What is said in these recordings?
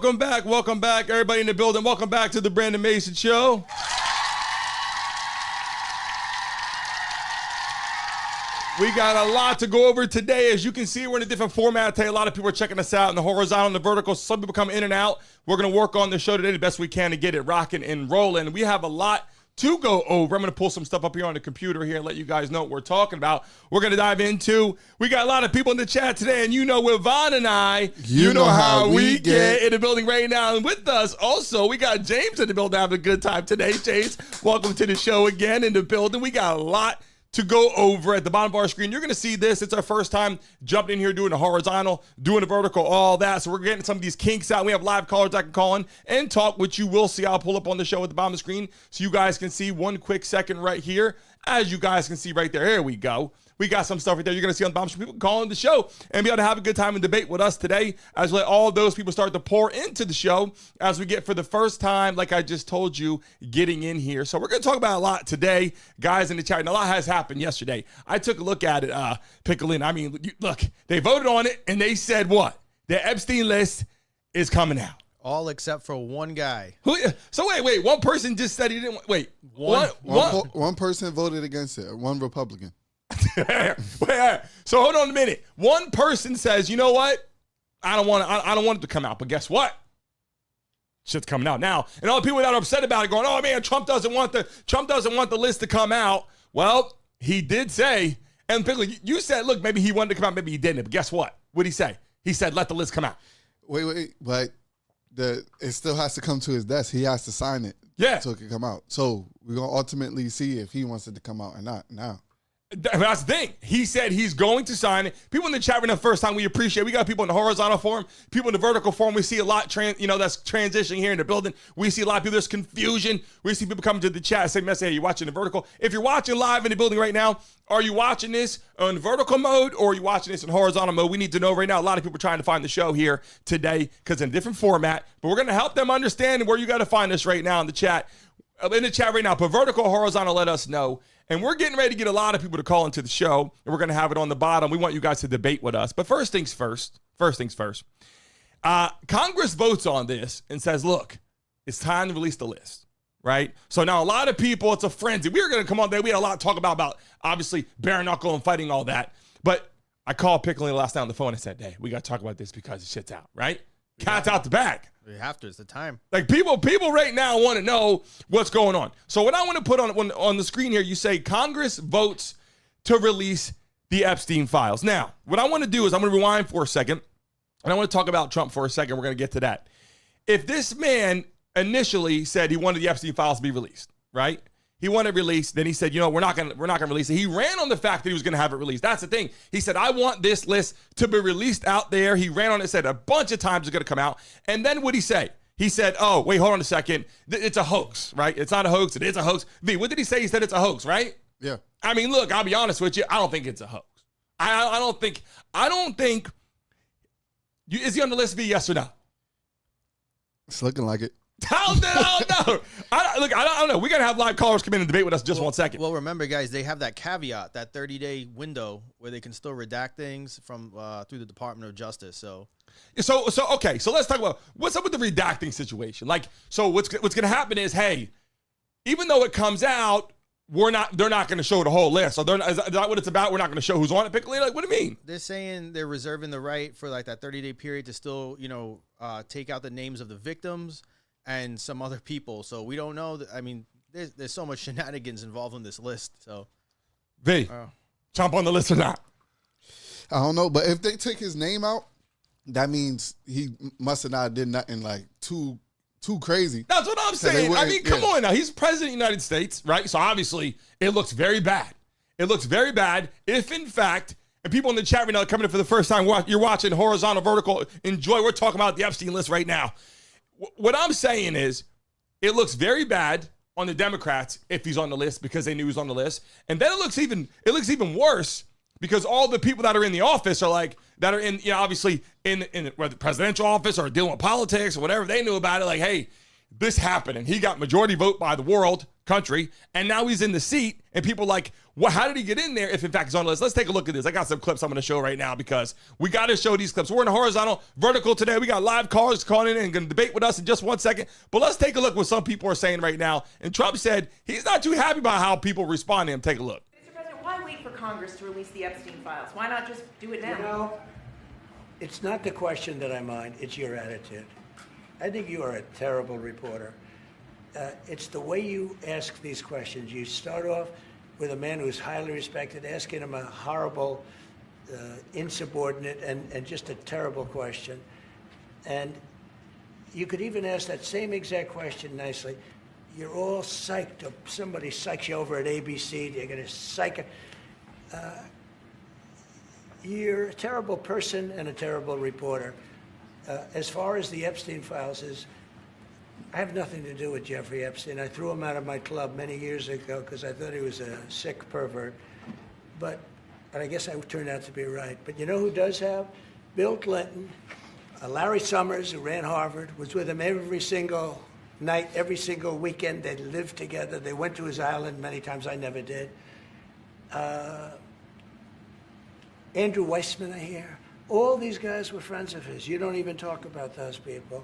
Welcome back, everybody in the building. Welcome back to the Brandon Mason Show. We got a lot to go over today. As you can see, we're in a different format today. A lot of people are checking us out in the horizontal and the vertical. Some people come in and out. We're going to work on the show today the best we can to get it rocking and rolling. We have a lot to go over. I'm going to pull some stuff up here on the computer here and let you guys know what we're talking about. We're going to dive into, we got a lot of people in the chat today, and you know with Vaughn and I, you know how we get in the building right now. And with us also, we got James in the building having a good time today. James, welcome to the show again in the building. We got a lot to go over. At the bottom of our screen, you're going to see this. It's our first time jumping in here doing the horizontal, doing the vertical, all that. So we're getting some of these kinks out. We have live callers that can call in and talk, which you will see. I'll pull up on the show at the bottom of the screen so you guys can see one quick second right here. As you guys can see right there. Here we go. We got some stuff right there. You're going to see on the bottom screen people calling the show and be able to have a good time and debate with us today as we let all those people start to pour into the show as we get for the first time, like I just told you, getting in here. So we're going to talk about a lot today, guys, in the chat. And a lot has happened yesterday. I took a look at it, Piccolin. I mean, look, they voted on it and they said what? The Epstein List is coming out. All except for one guy. So wait. One person just said he didn't. Wait. One person voted against it. One Republican. Wait. So hold on a minute. One person says, you know what? I don't want it to come out. But guess what? Shit's coming out now. And all the people that are upset about it going, oh man, Trump doesn't want the list to come out. Well, he did say, and Piccolin, you said, look, maybe he wanted to come out, maybe he didn't. But guess what? What'd he say? He said, let the list come out. Wait, but it still has to come to his desk. He has to sign it. Yeah. So it can come out. So we're going to ultimately see if he wants it to come out or not now. That's the thing. He said he's going to sign it. People in the chat right now, first time we appreciate. We got people in the horizontal form, people in the vertical form. We see a lot, that's transitioning here in the building. We see a lot of people. There's confusion. We see people coming to the chat, say, hey, you're watching the vertical. If you're watching live in the building right now, are you watching this on vertical mode or are you watching this in horizontal mode? We need to know right now. A lot of people are trying to find the show here today because in a different format, but we're going to help them understand where you got to find us right now in the chat. In the chat right now, but vertical, horizontal, let us know. And we're getting ready to get a lot of people to call into the show, and we're going to have it on the bottom. We want you guys to debate with us. But first things first. Congress votes on this and says, look, it's time to release the list, right? So now a lot of people, it's a frenzy. We were going to come on there. We had a lot to talk about obviously bare knuckle and fighting all that. But I called Piccolin last night on the phone and said, hey, we got to talk about this because the shit's out, right? Cat's out the bag. We have to. It's the time. Like people right now want to know what's going on. So what I want to put on the screen here, you say Congress votes to release the Epstein files. Now, what I want to do is I'm going to rewind for a second, and I want to talk about Trump for a second. We're going to get to that. If this man initially said he wanted the Epstein files to be released, right? He wanted it released. Then he said, we're not going to release it. He ran on the fact that he was going to have it released. That's the thing. He said, I want this list to be released out there. He ran on it, said a bunch of times it's going to come out. And then what'd he say? He said, oh, wait, hold on a second. It's a hoax, right? It's not a hoax. It is a hoax. V, what did he say? He said it's a hoax, right? Yeah. I mean, look, I'll be honest with you. I don't think it's a hoax. I don't think, is he on the list, V, yes or no? It's looking like it. I don't know. I don't know. We're going to have live callers come in and debate with us just 1 second. Well, remember, guys, they have that caveat, that 30-day window where they can still redact things from through the Department of Justice. So okay. So let's talk about what's up with the redacting situation. Like, so what's going to happen is, hey, even though it comes out, they're not going to show the whole list. So is that what it's about? We're not going to show who's on it. Piccolin, like, what do you mean? They're saying they're reserving the right for like that 30-day period to still, take out the names of the victims and some other people. So we don't know. I mean, there's so much shenanigans involved in this list. So, V, jump on the list or not? I don't know. But if they take his name out, that means he must have not did nothing like too crazy. That's what I'm saying. I mean, come on now. He's president of the United States, right? So obviously it looks very bad. It looks very bad if, in fact, and people in the chat right now coming in for the first time, you're watching horizontal, vertical, enjoy. We're talking about the Epstein list right now. What I'm saying is it looks very bad on the Democrats if he's on the list because they knew he was on the list. And then it looks even worse because all the people that are in the office are like, that are in, obviously in whether presidential office or dealing with politics or whatever, they knew about it. Like, hey, this happened and he got majority vote by the world country, and now he's in the seat, and people are like, well, how did he get in there if in fact he's on the list? Let's take a look at this. I got some clips I'm going to show right now because we got to show these clips. We're in a horizontal, vertical today. We got live callers calling in and going to debate with us in just 1 second. But let's take a look what some people are saying right now. And Trump said he's not too happy about how people respond to him. Take a look. Mr. President, why wait for Congress to release the Epstein files? Why not just do it now? You know, it's not the question that I mind, it's your attitude. I think you are a terrible reporter. It's the way you ask these questions. You start off with a man who's highly respected, asking him a horrible, insubordinate, and just a terrible question. And you could even ask that same exact question nicely. You're all psyched up. Somebody psychs you over at ABC. They're going to psych it. You're a terrible person and a terrible reporter. As far as the Epstein files is, I have nothing to do with Jeffrey Epstein. I threw him out of my club many years ago because I thought he was a sick pervert. But I guess I turned out to be right. But you know who does have? Bill Clinton, Larry Summers, who ran Harvard, was with him every single night, every single weekend. They lived together. They went to his island many times. I never did. Andrew Weissman, I hear. All these guys were friends of his. You don't even talk about those people.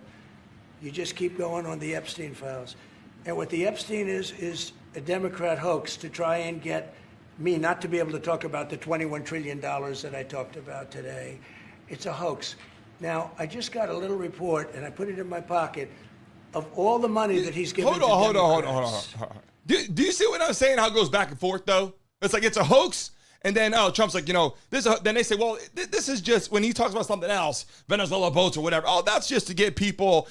You just keep going on the Epstein files. And what the Epstein is a Democrat hoax to try and get me not to be able to talk about the $21 trillion that I talked about today. It's a hoax. Now, I just got a little report, and I put it in my pocket, of all the money that he's given Hold on. Do you see what I'm saying, how it goes back and forth, though? It's like it's a hoax. And then, Trump's like, then they say, well, this is just, when he talks about something else, Venezuela boats or whatever, that's just to get people,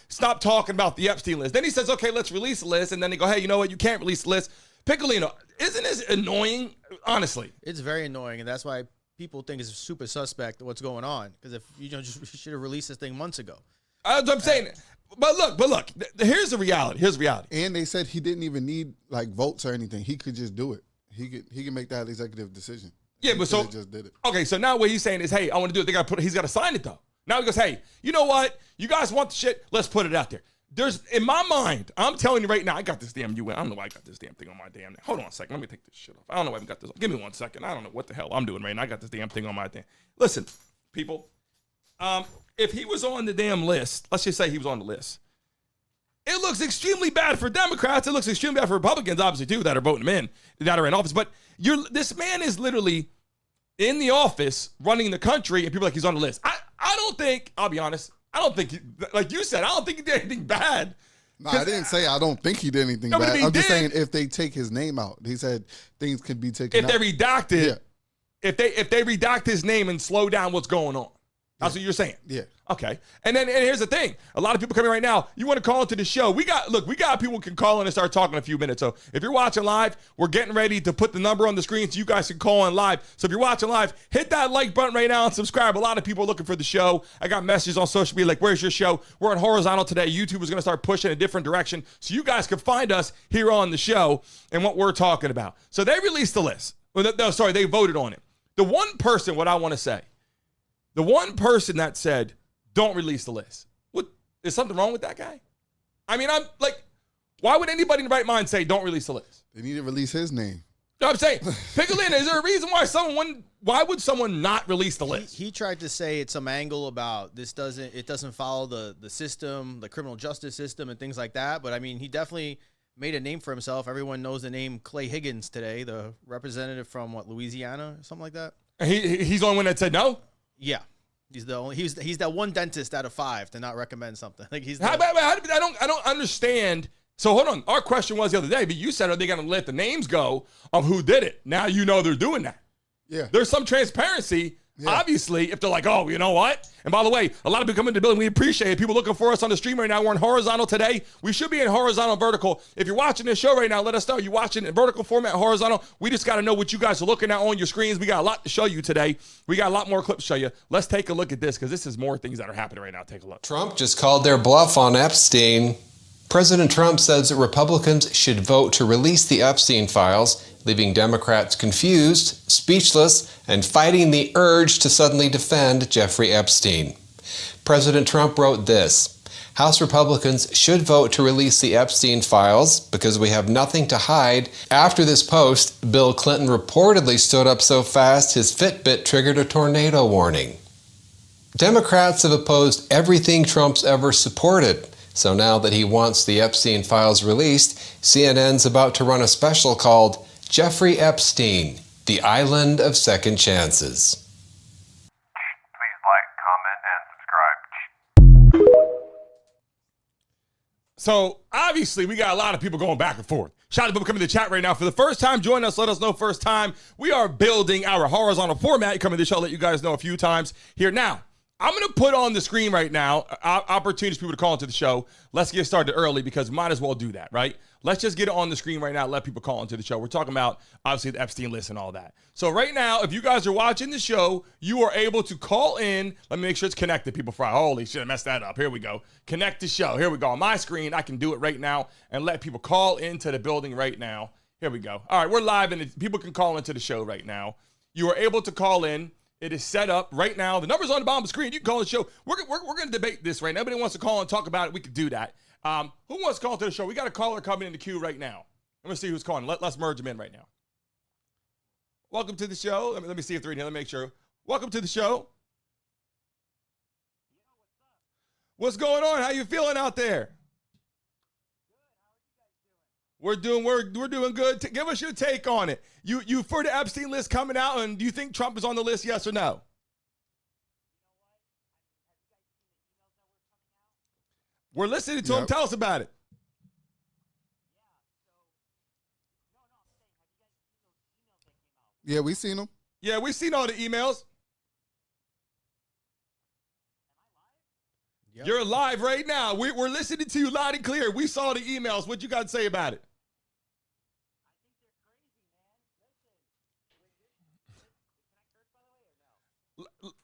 stop talking about the Epstein list. Then he says, okay, let's release the list. And then they go, hey, you know what? You can't release the list. Piccolino, isn't this annoying, honestly? It's very annoying, and that's why people think it's super suspect what's going on. Because if you should have released this thing months ago. That's what I'm saying. But look, here's the reality. And they said he didn't even need votes or anything. He could just do it. He can make that executive decision. Yeah, but so just did it. Okay, so now what he's saying is, hey, I want to do it. He's got to sign it though. Now he goes, hey, you know what? You guys want the shit? Let's put it out there. There's in my mind, I'm telling you right now, I got this damn UN. I don't know why I got this damn thing on my damn. Hold on a second. Let me take this shit off. I don't know why I got this. Give me 1 second. I don't know what the hell I'm doing right now. I got this damn thing on my thing. Listen, people. If he was on the damn list, let's just say he was on the list. It looks extremely bad for Democrats. It looks extremely bad for Republicans, obviously, too, that are voting him in, that are in office. But this man is literally in the office running the country, and people are like, he's on the list. I don't think, I'll be honest, I don't think, like you said, I don't think he did anything bad. No, I didn't say I don't think he did anything bad. I'm just saying if they take his name out, he said things could be taken out. If they redact it, if they redact his name and slow down what's going on. That's what you're saying. Yeah. Okay. And here's the thing. A lot of people coming right now, you want to call into the show. We got people who can call in and start talking in a few minutes. So if you're watching live, we're getting ready to put the number on the screen so you guys can call in live. So if you're watching live, hit that like button right now and subscribe. A lot of people are looking for the show. I got messages on social media like, where's your show? We're on horizontal today. YouTube is going to start pushing a different direction so you guys can find us here on the show and what we're talking about. So they released the list. They voted on it. The one person, what I want to say, the one person that said, don't release the list. What is something wrong with that guy? I mean, I'm like, why would anybody in the right mind say, don't release the list? They need to release his name. You know what I'm saying? Piccolino, is there a reason why would someone not release the list? He tried to say it's some angle about it doesn't follow the system, the criminal justice system and things like that. But I mean, he definitely made a name for himself. Everyone knows the name Clay Higgins today, the representative from Louisiana or something like that. He's the only one that said no? Yeah, he's the only. He's that one dentist out of 5 to not recommend something. Like I don't understand. So hold on. Our question was the other day, but you said, are they going to let the names go of who did it? Now you know they're doing that. Yeah, there's some transparency. Yeah. Obviously, if they're like, oh, you know what? And by the way, a lot of people come into the building. We appreciate it. People looking for us on the stream right now. We're in horizontal today. We should be in horizontal vertical. If you're watching this show right now, let us know. You're watching in vertical format, horizontal. We just got to know what you guys are looking at on your screens. We got a lot to show you today. We got a lot more clips to show you. Let's take a look at this because this is more things that are happening right now. Take a look. Trump just called their bluff on Epstein. President Trump says that Republicans should vote to release the Epstein files, leaving Democrats confused, speechless, and fighting the urge to suddenly defend Jeffrey Epstein. President Trump wrote this: House Republicans should vote to release the Epstein files because we have nothing to hide. After this post, Bill Clinton reportedly stood up so fast his Fitbit triggered a tornado warning. Democrats have opposed everything Trump's ever supported. So now that he wants the Epstein files released, CNN's about to run a special called Jeffrey Epstein, the Island of Second Chances. Please like, comment, and subscribe. So obviously we got a lot of people going back and forth. Shout out to people coming to the chat right now. For the first time, join us. Let us know first time. We are building our horizontal format. Coming to the show, let you guys know a few times here. Now, I'm going to put on the screen right now opportunities for people to call into the show. Let's get started early because we might as well do that, right? Let's just get it on the screen right now. Let people call into the show. We're talking about, obviously, the Epstein list and all that. So right now, if you guys are watching the show, you are able to call in. Let me make sure it's connected, people. Holy shit, I messed that up. Here we go. Connect the show. Here we go. On my screen, I can do it right now and let people call into the building right now. Here we go. All right, we're live, and people can call into the show right now. You are able to call in. It is set up right now. The number's on the bottom of the screen. You can call the show. We're going to debate this right now. Nobody wants to call and talk about it. We could do that. Who wants to call into the show? We got a caller coming in the queue right now. I'm going to see who's calling. Let's merge them in right now. Welcome to the show. Let me see if they're in here. Let me make sure. Welcome to the show. What's going on? How you feeling out there? We're doing good. Give us your take on it. You for the Epstein list coming out, and do you think Trump is on the list? Yes or no? We're listening to him. Tell us about it. Yeah, we seen them. Yeah, we seen all the emails. Yep. You're live right now. We're listening to you loud and clear. We saw the emails. What you got to say about it?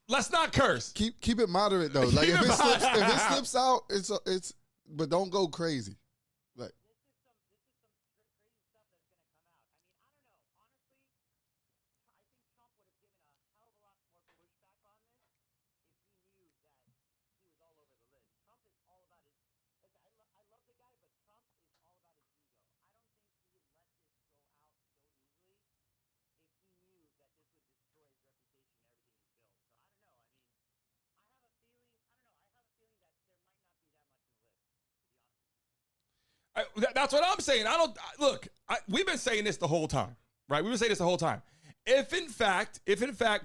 Let's not curse. Keep it moderate though. Like if it slips out, it's but don't go crazy. Like That's what I'm saying. We've been saying this the whole time, right? We've been saying this the whole time. If in fact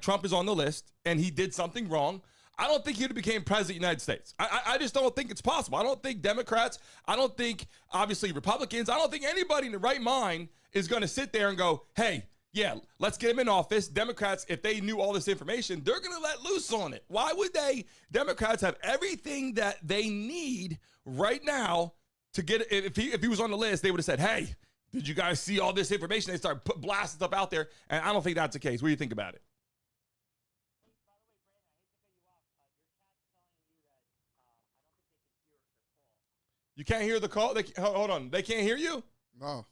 Trump is on the list and he did something wrong, I don't think he would have became president of the United States. I just don't think it's possible. I don't think Democrats, I don't think, obviously, Republicans, I don't think anybody in the right mind is going to sit there and go, hey, yeah, let's get him in office. Democrats, if they knew all this information, they're going to let loose on it. Why would they? Democrats have everything that they need right now to get it. If he was on the list, they would have said, hey, did you guys see all this information? They start blasting stuff out there, and I don't think that's the case. What do you think about it? You can't hear the call? Hold on. They can't hear you? no. All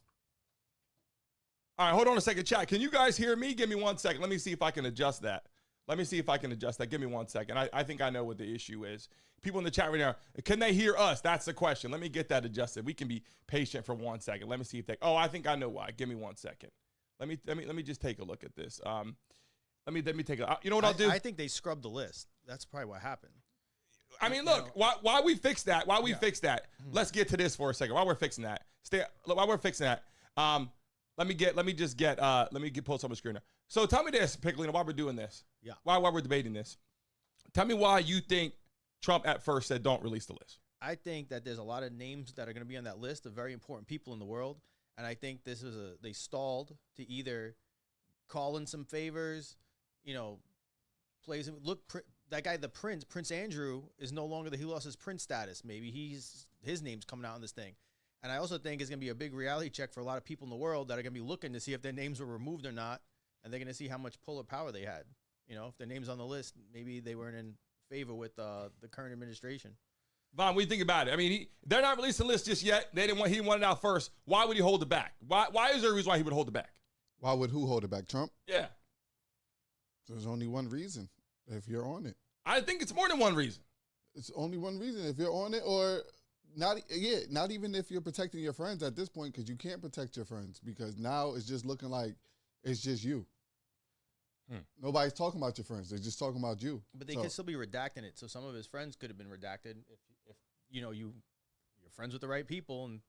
right, hold on a second, chat. Can you guys hear me? Give me 1 second. Let me see if I can adjust that. Give me 1 second. I think I know what the issue is. People in the chat right now, can they hear us? That's the question. Let me get that adjusted. We can be patient for 1 second. Let me see if they. Oh, I think I know why. Give me 1 second. Let me just take a look at this. Let me take a. You know what I'll do? I think they scrubbed the list. That's probably what happened. I mean, look. Why we fix that? Fix that? Let's get to this for a second. While we're fixing that, Let me post on the screen now. So tell me this, Piccolino, while we're doing this. Yeah. While we're debating this. Tell me why you think Trump at first said don't release the list. I think that there's a lot of names that are going to be on that list of very important people in the world. And I think this is they stalled to either call in some favors, that guy, the Prince Andrew is no longer he lost his prince status. Maybe his name's coming out on this thing. And I also think it's going to be a big reality check for a lot of people in the world that are going to be looking to see if their names were removed or not. And they're going to see how much pull or power they had. If their name's on the list, maybe they weren't in favor with the current administration. Vaughn, what do you think about it? I mean, they're not releasing the list just yet. He wanted it out first. Why would he hold it back? Why is there a reason why he would hold it back? Why would who hold it back? Trump? Yeah. There's only one reason. If you're on it. I think it's more than one reason. It's only one reason. If you're on it or not even if you're protecting your friends at this point, because you can't protect your friends because now it's just looking like it's just you. Nobody's talking about your friends. They're just talking about you. But they could still be redacting it. So some of his friends could have been redacted if you're friends with the right people. And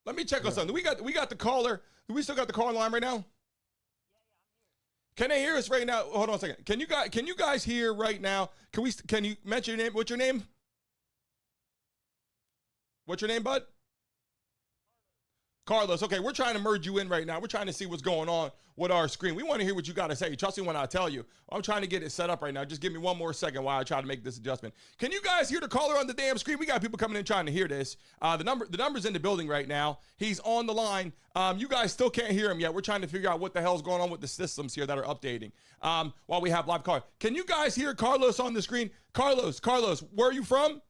let me check on something. We got the caller. Do we still got the caller line right now? Can they hear us right now? Hold on a second. Can you guys hear right now? Can you mention your name? What's your name? What's your name, bud? Carlos. Okay, we're trying to merge you in right now. We're trying to see what's going on with our screen. We want to hear what you got to say. Trust me when I tell you. I'm trying to get it set up right now. Just give me one more second while I try to make this adjustment. Can you guys hear the caller on the damn screen? We got people coming in trying to hear this. The number's in the building right now. He's on the line. You guys still can't hear him yet. We're trying to figure out what the hell's going on with the systems here that are updating while we have live call. Can you guys hear Carlos on the screen? Carlos, where are you from?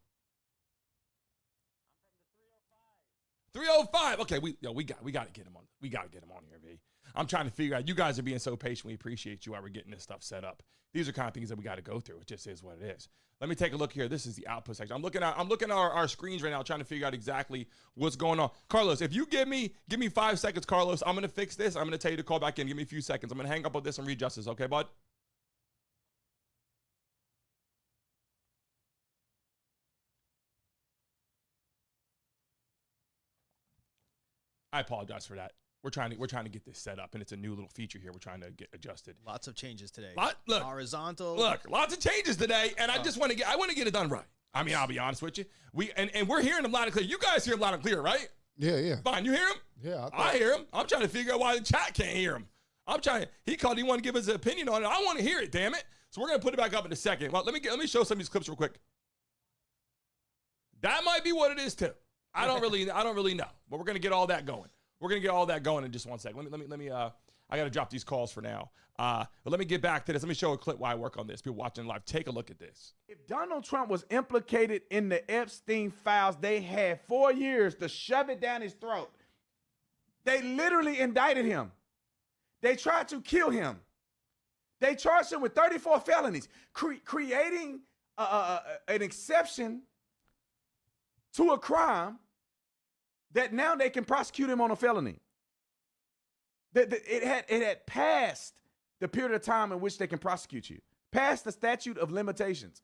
305. Okay, we got to get him on. We got to get him on here, B. I'm trying to figure out. You guys are being so patient. We appreciate you while we're getting this stuff set up. These are kind of things that we got to go through. It just is what it is. Let me take a look here. This is the output section. I'm looking at our screens right now, trying to figure out exactly what's going on. Carlos, if you give me 5 seconds, Carlos, I'm gonna fix this. I'm gonna tell you to call back in. Give me a few seconds. I'm gonna hang up on this and readjust this. Okay, bud? I apologize for that. We're trying to get this set up, and it's a new little feature here. We're trying to get adjusted. Lots of changes today. Horizontal. Look, lots of changes today, and I want to get it done right. I mean, I'll be honest with you. We're hearing them loud and clear. You guys hear them loud and clear, right? Yeah. Fine. You hear him? Yeah. I hear him. I'm trying to figure out why the chat can't hear him. He called. He wanted to give his opinion on it. I want to hear it. Damn it. So we're gonna put it back up in a second. Well, let me show some of these clips real quick. That might be what it is too. I don't really know, but we're gonna get all that going. We're going to get all that going in just one second. Let me I got to drop these calls for now. But let me get back to this. Let me show a clip while I work on this. People watching live, take a look at this. If Donald Trump was implicated in the Epstein files, they had 4 years to shove it down his throat. They literally indicted him. They tried to kill him. They charged him with 34 felonies, creating an exception to a crime that now they can prosecute him on a felony. It had passed the period of time in which they can prosecute you, past the statute of limitations.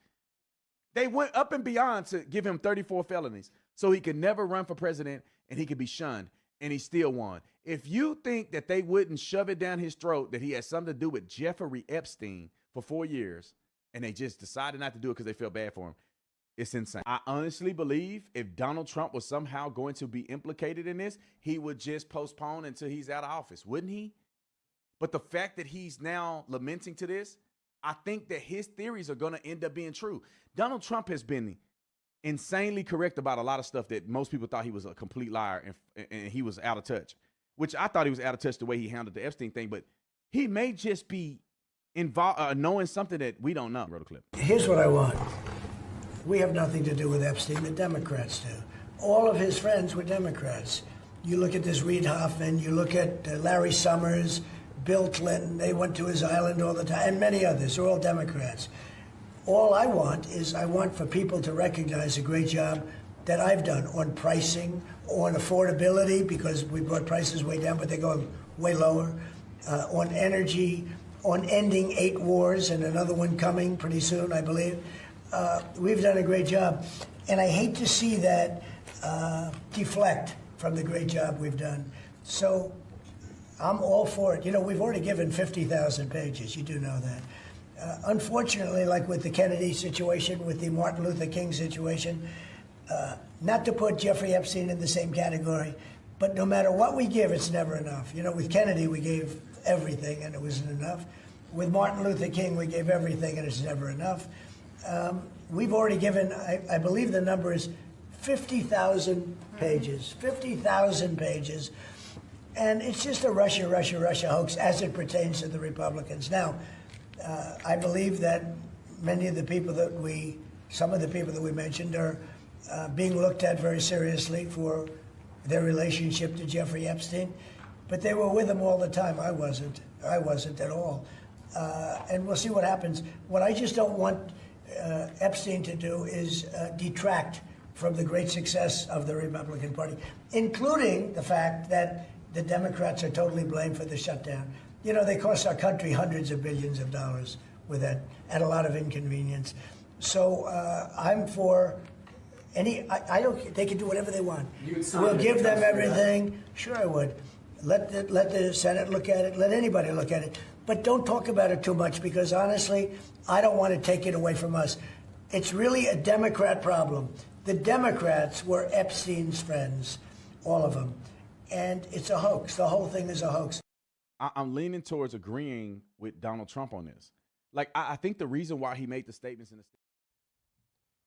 They went up and beyond to give him 34 felonies so he could never run for president and he could be shunned, and he still won. If you think that they wouldn't shove it down his throat that he had something to do with Jeffrey Epstein for 4 years and they just decided not to do it because they felt bad for him, it's insane. I honestly believe if Donald Trump was somehow going to be implicated in this, he would just postpone until he's out of office, wouldn't he? But the fact that he's now lamenting to this, I think that his theories are going to end up being true. Donald Trump has been insanely correct about a lot of stuff that most people thought he was a complete liar and he was out of touch, which I thought he was out of touch the way he handled the Epstein thing, but he may just be involved, knowing something that we don't know. Wrote a clip. Here's what I want. We have nothing to do with Epstein. The Democrats do. All of his friends were Democrats. You look at this Reid Hoffman, you look at Larry Summers, Bill Clinton, they went to his island all the time, and many others. They're all Democrats. All I want for people to recognize the great job that I've done on pricing, on affordability, because we brought prices way down, but they're going way lower, on energy, on ending 8 wars, and another one coming pretty soon, I believe. We've done a great job, and I hate to see that deflect from the great job we've done. So I'm all for it. You know, we've already given 50,000 pages. You do know that. Unfortunately, like with the Kennedy situation, with the Martin Luther King situation, not to put Jeffrey Epstein in the same category, but no matter what we give, it's never enough. You know, with Kennedy, we gave everything, and it wasn't enough. With Martin Luther King, we gave everything, and it's never enough. We've already given, I believe the number is 50,000 pages, 50,000 pages. And it's just a Russia hoax as it pertains to the Republicans. Now, I believe that some of the people that we mentioned are being looked at very seriously for their relationship to Jeffrey Epstein. But they were with him all the time. I wasn't at all. And we'll see what happens. What I just don't want Epstein to do is detract from the great success of the Republican Party, including the fact that the Democrats are totally blamed for the shutdown. You know, they cost our country hundreds of billions of dollars with that, at a lot of inconvenience. So I'm for I don't. They can do whatever they want. We'll give them everything. Sure, I would. Let the Senate look at it. Let anybody look at it. But don't talk about it too much, because honestly, I don't want to take it away from us. It's really a Democrat problem. The Democrats were Epstein's friends, all of them, and it's a hoax. The whole thing is a hoax. I'm leaning towards agreeing with Donald Trump on this. Like, I think the reason why he made the statements in the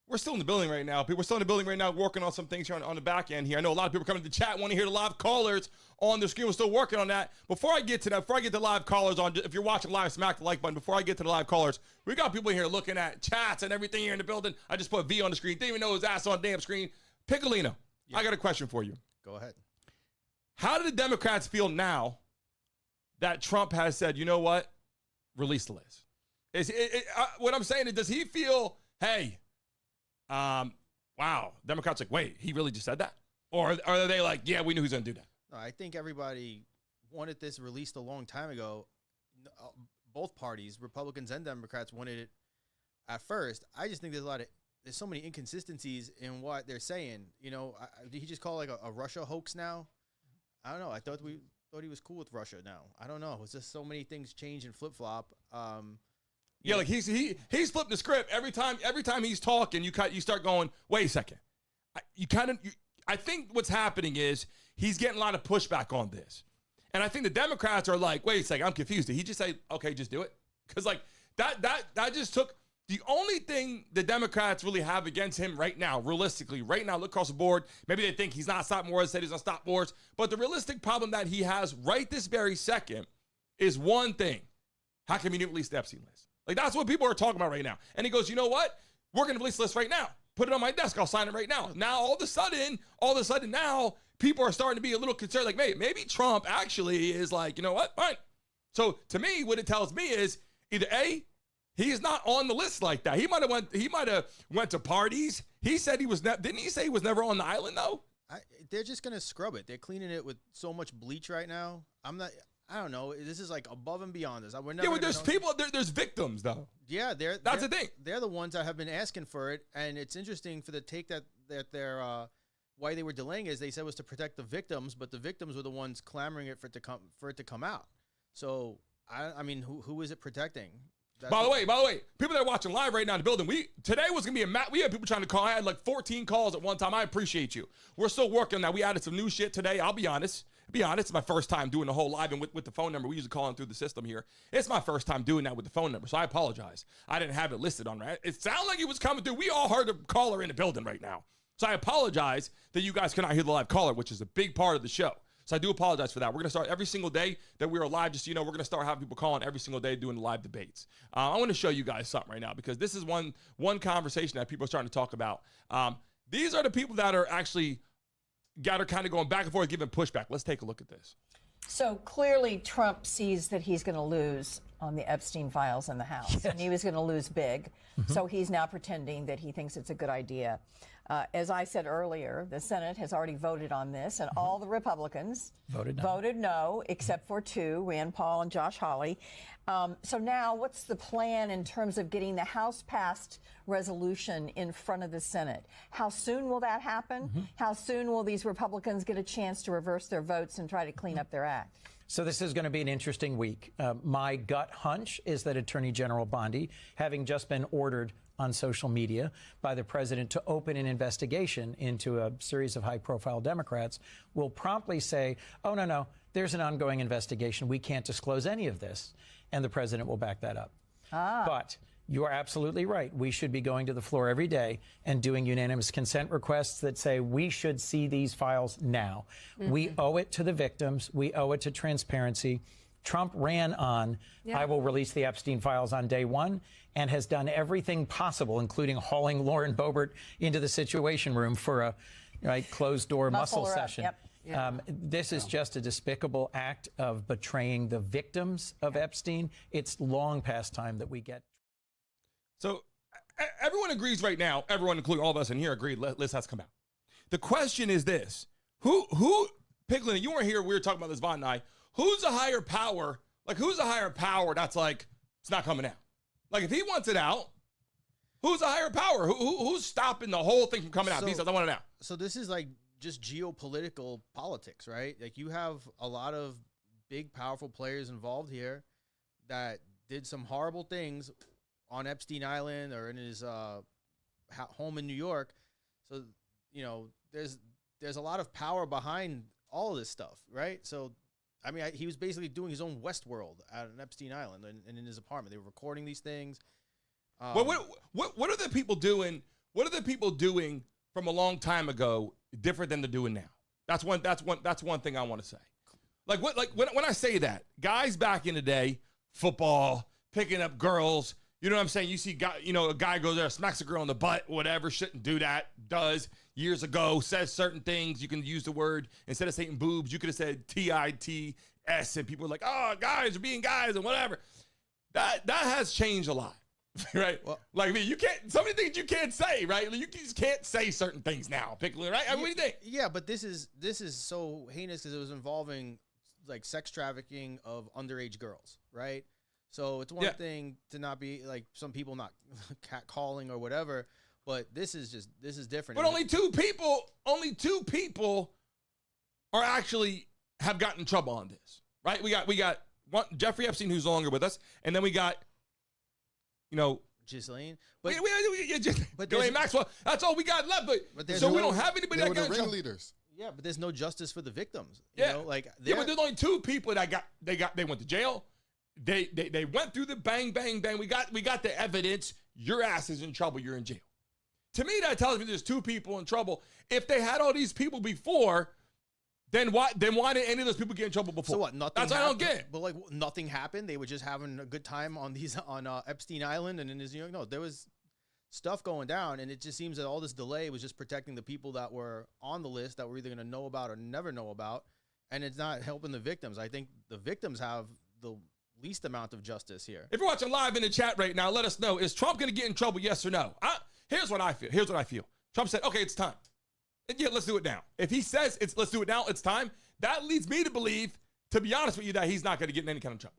We're still in the building right now. We're still in the building right now, working on some things here on the back end here. I know a lot of people coming to the chat, want to hear the live callers on the screen. We're still working on that. Before I get to that, before I get to live callers on, if you're watching live, smack the like button. Before I get to the live callers, we got people here looking at chats and everything here in the building. I just put V on the screen. Didn't even know his ass on the damn screen. Piccolino, I got a question for you. Go ahead. How do the Democrats feel now that Trump has said, you know what, release the list? What I'm saying is, does he feel, hey, wow, Democrats like, wait, he really just said that? Or are they like, yeah, we knew he was going to do that? No, I think everybody wanted this released a long time ago. Both parties, Republicans and Democrats, wanted it at first. I just think there's so many inconsistencies in what they're saying. You know, did he just call it like a Russia hoax now? I don't know. I thought he was cool with Russia now. I don't know. It's just so many things change and flip flop. Yeah, like he's flipping the script every time he's talking. You start going, wait a second. I think what's happening is he's getting a lot of pushback on this, and I think the Democrats are like, wait a second, I'm confused. Did he just say, okay, just do it? Because like that just took the only thing the Democrats really have against him right now, realistically, right now, look across the board. Maybe they think he's not stopping wars, said he's not stop wars, but the realistic problem that he has right this very second is one thing: how can we release the Epstein list? Like, that's what people are talking about right now. And he goes, you know what? We're going to release the list right now. Put it on my desk. I'll sign it right now. Now, all of a sudden now, people are starting to be a little concerned. Like, maybe Trump actually is like, you know what? Fine. So, to me, what it tells me is either A, he's not on the list like that. He might have went to parties. He said he was didn't he say he was never on the island, though? They're just going to scrub it. They're cleaning it with so much bleach right now. I don't know. This is like above and beyond this. We're never there's people. There's victims though. Yeah, that's the thing. They're the ones that have been asking for it, and it's interesting for the take that they're why they were delaying is they said it was to protect the victims, but the victims were the ones clamoring it for it to come out. So I mean, who is it protecting? By the way, people that are watching live right now in the building, today was gonna be we had people trying to call. I had like 14 calls at one time. I appreciate you. We're still working on that. We added some new shit today. I'll be honest, it's my first time doing the whole live and with the phone number. We usually call in through the system here. It's my first time doing that with the phone number, so I apologize. I didn't have it listed on right. It sounded like it was coming through. We all heard the caller in the building right now, so I apologize that you guys cannot hear the live caller, which is a big part of the show. So I do apologize for that. We're going to start every single day that we are live. Just so you know, we're going to start having people calling every single day doing the live debates. I want to show you guys something right now because this is one conversation that people are starting to talk about. These are the people that are actually kind of going back and forth, giving pushback. Let's take a look at this. So clearly Trump sees that he's going to lose on the Epstein files in the House, yes. And he was going to lose big. Mm-hmm. So he's now pretending that he thinks it's a good idea. As I said earlier, the Senate has already voted on this, and all the Republicans voted no, except for two, Rand Paul and Josh Hawley. So now what's the plan in terms of getting the House-passed resolution in front of the Senate? How soon will that happen? Mm-hmm. How soon will these Republicans get a chance to reverse their votes and try to clean up their act? So this is going to be an interesting week. My gut hunch is that Attorney General Bondi, having just been ordered on social media by the president to open an investigation into a series of high-profile Democrats, will promptly say, oh, no, there's an ongoing investigation. We can't disclose any of this. And the president will back that up. But you are absolutely right. We should be going to the floor every day and doing unanimous consent requests that say we should see these files now. Mm-hmm. We owe it to the victims. We owe it to transparency. Trump ran on, I will release the Epstein files on day one, and has done everything possible, including hauling Lauren Boebert into the Situation Room for a closed-door muscle session. Yep. Yeah. This is just a despicable act of betraying the victims of Epstein. It's long past time that we get. So everyone agrees right now, everyone, including all of us in here, agreed list has come out. The question is this. Who, Piglin, you weren't here, we were talking about this, Von and I. Who's a higher power? Like, who's a higher power that's like, it's not coming out? Like, if he wants it out, who's a higher power? Who's stopping the whole thing from coming out? He says, I want it out. So this is like just geopolitical politics, right? Like, you have a lot of big, powerful players involved here that did some horrible things on Epstein Island or in his home in New York. So, you know, there's a lot of power behind all of this stuff, right? So, I mean, he was basically doing his own Westworld at an Epstein Island and in his apartment. They were recording these things. What are the people doing? What are the people doing from a long time ago different than they're doing now? That's one thing I want to say. Like when I say that, guys back in the day, football, picking up girls, you know what I'm saying? You see a guy goes there, smacks a girl in the butt, whatever, shouldn't do that, does years ago, says certain things. You can use the word, instead of saying boobs, you could have said TITS, and people were like, oh, guys are being guys and whatever. That has changed a lot. Right? Well, like, I mean, you can't, so many things you can't say, right? You just can't say certain things now, particularly, right? I mean, what do you think? Yeah, but this is so heinous because it was involving like sex trafficking of underage girls, right? So it's one thing to not be like some people not catcalling or whatever, but this is different. But only two people are actually have gotten in trouble on this, right? We got one, Jeffrey Epstein, who's no longer with us, and then we got, Ghislaine. But Ghislaine Maxwell. That's all we got left. But so we don't have anybody that got in trouble. Ringleaders. Yeah, but there's no justice for the victims. But there's only two people that they went to jail. They went through the bang, bang, bang. We got the evidence. Your ass is in trouble. You're in jail. To me, that tells me there's two people in trouble. If they had all these people before, then why did any of those people get in trouble before? So what? Nothing. That's what I don't get. But like nothing happened. They were just having a good time on Epstein Island and in his No, there was stuff going down, and it just seems that all this delay was just protecting the people that were on the list that we're either going to know about or never know about, and it's not helping the victims. I think the victims have the least amount of justice here. If you're watching live in the chat right now, let us know. Is Trump going to get in trouble, yes or no? Here's what I feel. Trump said, okay, it's time. And yeah, let's do it now. If he says let's do it now, it's time, that leads me to believe, to be honest with you, that he's not going to get in any kind of trouble.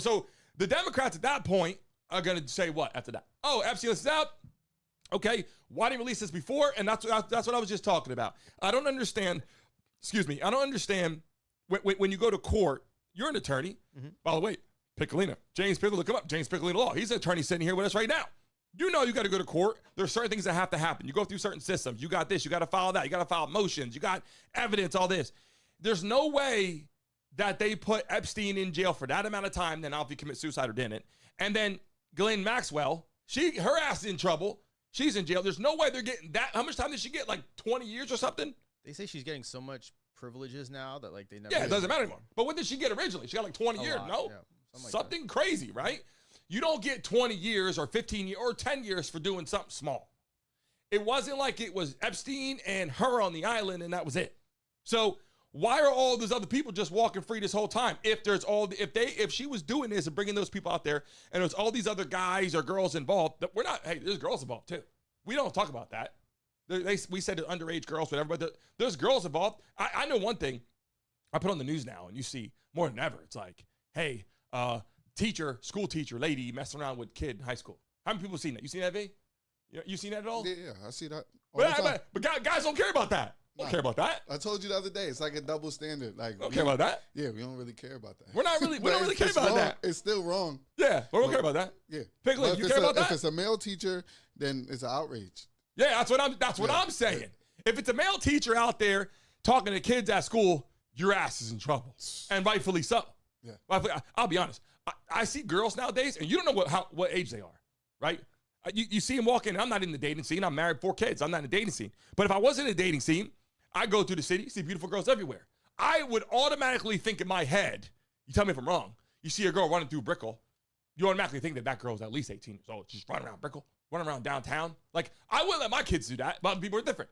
So the Democrats at that point are going to say what after that? Oh, Epstein List is out. Okay, why didn't you release this before? And that's what I was just talking about. I don't understand. Excuse me. I don't understand when you go to court. You're an attorney. Mm-hmm. By the way, Piccolino, James Piccolino, look him up. James Piccolino Law. He's an attorney sitting here with us right now. You know you got to go to court. There's certain things that have to happen. You go through certain systems. You got this. You got to file that. You got to file motions. You got evidence, all this. There's no way that they put Epstein in jail for that amount of time, then if he commit suicide or didn't. And then Ghislaine Maxwell, her ass is in trouble. She's in jail. There's no way they're getting that. How much time did she get? Like 20 years or something? They say she's getting so much privileges now that like they never. Yeah, it doesn't matter anymore. But what did she get originally? She got like 20 years. Lot, no, yeah, something crazy, right? You don't get 20 years or 15 years or 10 years for doing something small. It wasn't like it was Epstein and her on the island and that was it. So why are all those other people just walking free this whole time? If she was doing this and bringing those people out there and there's all these other guys or girls involved, there's girls involved too. We don't talk about that. We said there's underage girls, whatever, but there's girls involved. I know one thing. I put on the news now and you see more than ever. It's like, hey, school teacher, lady messing around with kid in high school. How many people have seen that? You seen that, V? You seen that at all? Yeah, I see that. But guys don't care about that. Don't care about that. I told you the other day, it's like a double standard. Like, don't care about that. Yeah, we don't really care about that. We don't really care about that. It's still wrong. Yeah, we don't care about that. Yeah. Piglin, you care about that? If it's a male teacher, then it's an outrage. Yeah, that's what I'm saying. Yeah. If it's a male teacher out there talking to kids at school, your ass is in trouble, and rightfully so. Yeah. I'll be honest. I see girls nowadays, and you don't know what age they are, right? You see them walking. I'm not in the dating scene. I'm married, 4 kids. I'm not in the dating scene. But if I was in a dating scene, I go through the city, see beautiful girls everywhere. I would automatically think in my head, you tell me if I'm wrong, you see a girl running through Brickell, you automatically think that girl's at least 18 years old. She's running around Brickell, running around downtown. Like, I wouldn't let my kids do that, but people are different.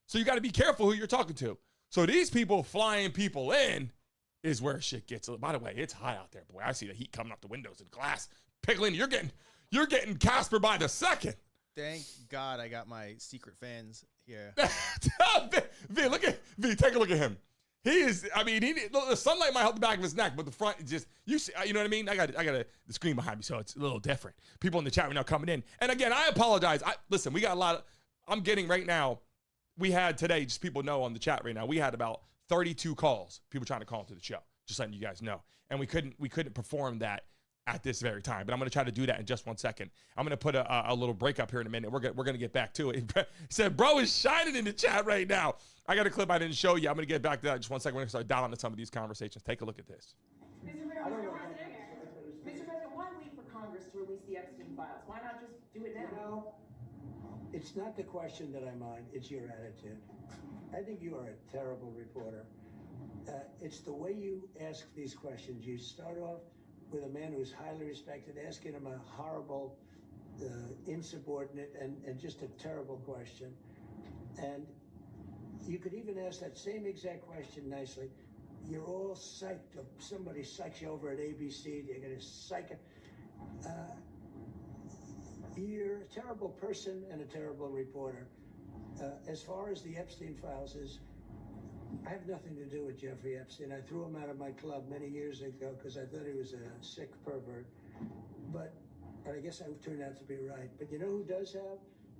So you got to be careful who you're talking to. So these people flying people in is where shit gets. By the way, it's hot out there, boy. I see the heat coming up the windows and glass. Piglin, You're getting Casper by the second. Thank God I got my secret fans here. V, look at V. Take a look at him. He is. I mean, the sunlight might help the back of his neck, but the front is just you see. You know what I mean? I got the screen behind me, so it's a little different. People in the chat right now coming in, and again, I apologize. Listen, we got a lot of. I'm getting right now. We had today, just people know on the chat right now. We had about 32 calls. People trying to call into the show. Just letting you guys know, and we couldn't perform that at this very time, but I'm going to try to do that in just 1 second. I'm going to put a little break up here in a minute. We're going to get back to it. He said, bro is shining in the chat right now. I got a clip I didn't show you. I'm going to get back to that in just 1 second. We're going to start dialing into some of these conversations. Take a look at this. Mr. President, why wait for Congress to release the Epstein files? Why not just do it now? You know, it's not the question that I mind, it's your attitude. I think you are a terrible reporter. It's the way you ask these questions. You start off with a man who's highly respected, asking him a horrible, insubordinate, and just a terrible question. And you could even ask that same exact question nicely. You're all psyched. Somebody psychs you over at ABC. You're going to psych it. You're a terrible person and a terrible reporter. As far as the Epstein files is, I have nothing to do with Jeffrey Epstein. I threw him out of my club many years ago because I thought he was a sick pervert. But I guess I turned out to be right. But you know who does have?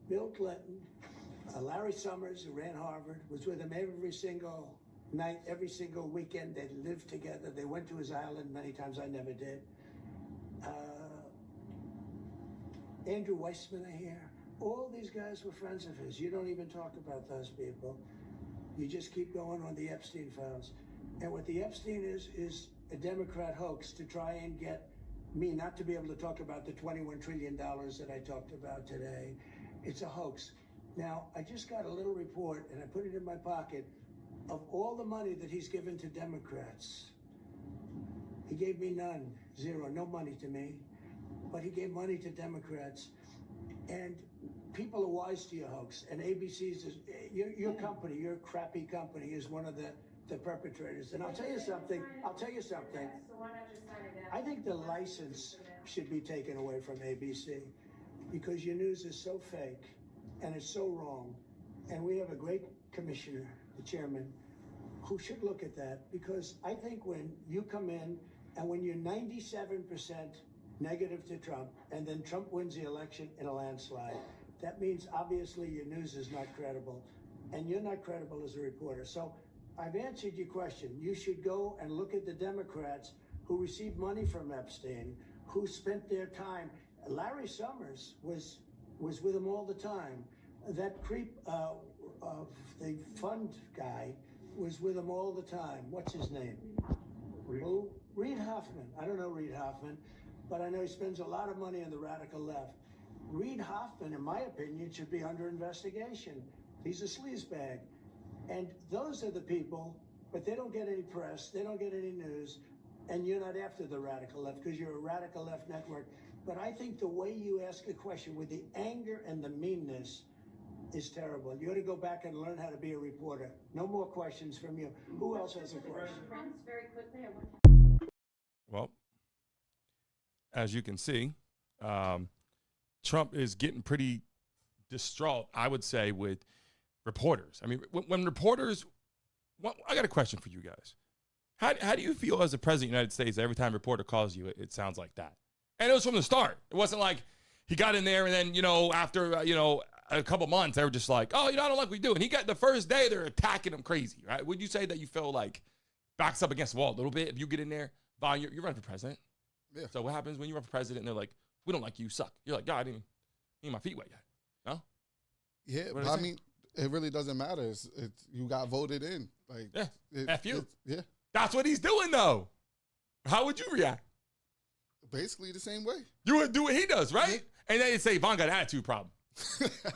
Bill Clinton, Larry Summers, who ran Harvard, was with him every single night, every single weekend. They lived together. They went to his island many times. I never did. Andrew Weissman, I hear. All these guys were friends of his. You don't even talk about those people. You just keep going on the Epstein files. And what the Epstein is a Democrat hoax to try and get me not to be able to talk about the $21 trillion that I talked about today. It's a hoax. Now, I just got a little report, and I put it in my pocket, of all the money that he's given to Democrats. He gave me none, zero, no money to me. But he gave money to Democrats. And people are wise to your hoax, and ABC's your company, your crappy company, is one of the perpetrators. And I'll tell you something. I think the license should be taken away from ABC because your news is so fake and it's so wrong. And we have a great commissioner, the chairman, who should look at that, because I think when you come in and when you're 97% negative to Trump, and then Trump wins the election in a landslide, that means obviously your news is not credible, and you're not credible as a reporter. So I've answered your question. You should go and look at the Democrats who received money from Epstein, who spent their time. Larry Summers was with him all the time. That creep of the fund guy was with him all the time. What's his name? Who? Reid Hoffman. I don't know Reid Hoffman, but I know he spends a lot of money on the radical left. Reid Hoffman, in my opinion, should be under investigation. He's a sleazebag. And those are the people, but they don't get any press, they don't get any news, and you're not after the radical left because you're a radical left network. But I think the way you ask a question with the anger and the meanness is terrible. You ought to go back and learn how to be a reporter. No more questions from you. Who else has a question? Very quickly, Well, as you can see, Trump is getting pretty distraught, I would say, with reporters. I mean, when reporters, I got a question for you guys. How do you feel as the president of the United States that every time a reporter calls you, it sounds like that? And it was from the start. It wasn't like he got in there and then, after, a couple months, they were just like, oh, I don't like what we do. And he got the first day, they're attacking him crazy, right? Would you say that you feel like backs up against the wall a little bit if you get in there? Vaughn, you're running for president. Yeah. So what happens when you run for president and they're like, we don't like you, suck. You're like, God, I didn't even my feet wet yet. No? Yeah, but I mean, it really doesn't matter. It's you got voted in. Like, yeah, F you. Yeah. That's what he's doing, though. How would you react? Basically the same way. You would do what he does, right? Yeah. And then they'd say, Vaughn got an attitude problem.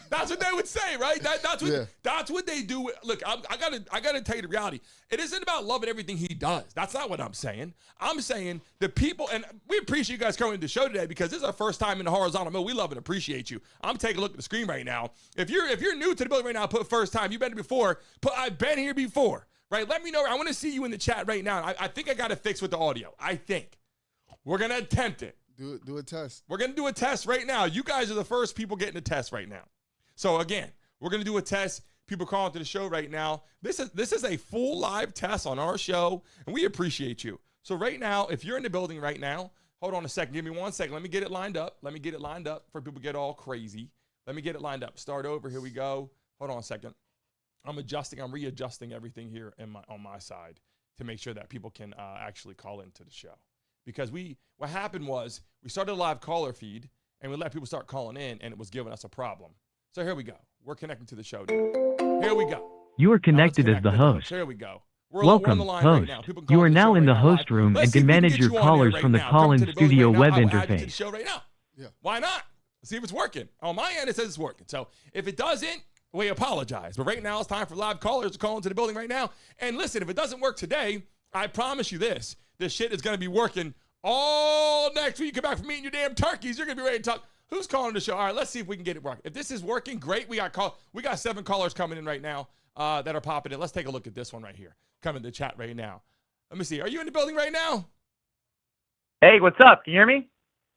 That's what they would say, right? That's what they do. Look, I gotta tell you the reality. It isn't about loving everything he does. That's not what I'm saying. I'm saying the people, and we appreciate you guys coming to the show today because this is our first time in the horizontal mill. We love and appreciate you. I'm taking a look at the screen right now. If you're new to the building right now, put first time. You've been here before. Put I've been here before. Right? Let me know. I want to see you in the chat right now. I think I got it fixed with the audio. I think we're gonna attempt it. Do a test. We're going to do a test right now. You guys are the first people getting a test right now. So again, we're going to do a test. People calling to the show right now. This is a full live test on our show, and we appreciate you. So right now, if you're in the building right now, hold on a second. Give me 1 second. Let me get it lined up. Let me get it lined up for people to get all crazy. Let me get it lined up. Start over. Here we go. Hold on a second. I'm readjusting everything here on my side to make sure that people can actually call into the show. Because what happened was we started a live caller feed, and we let people start calling in, and it was giving us a problem. So here we go. We're connecting to the show now. Here we go. You are connected as the host. Here we go. We're Welcome, on the line host. Right now. People can call You are the now show in the right host now. room Let's and see can if we manage get your you on callers here from the right now. Come call-in to the building studio right now. web I will add you to the interface. show right now. Yeah. Why not? See if it's working. On my end, it says it's working. So if it doesn't, we apologize. But right now, it's time for live callers to call into the building right now. And listen, if it doesn't work today, I promise you this shit is going to be working all next week. You come back from eating your damn turkeys, you're going to be ready to talk. Who's calling the show? All right, let's see if we can get it working. If this is working, great. We got 7 callers coming in right now that are popping in. Let's take a look at this one right here. Come in the chat right now. Let me see. Are you in the building right now? Hey, what's up? Can you hear me?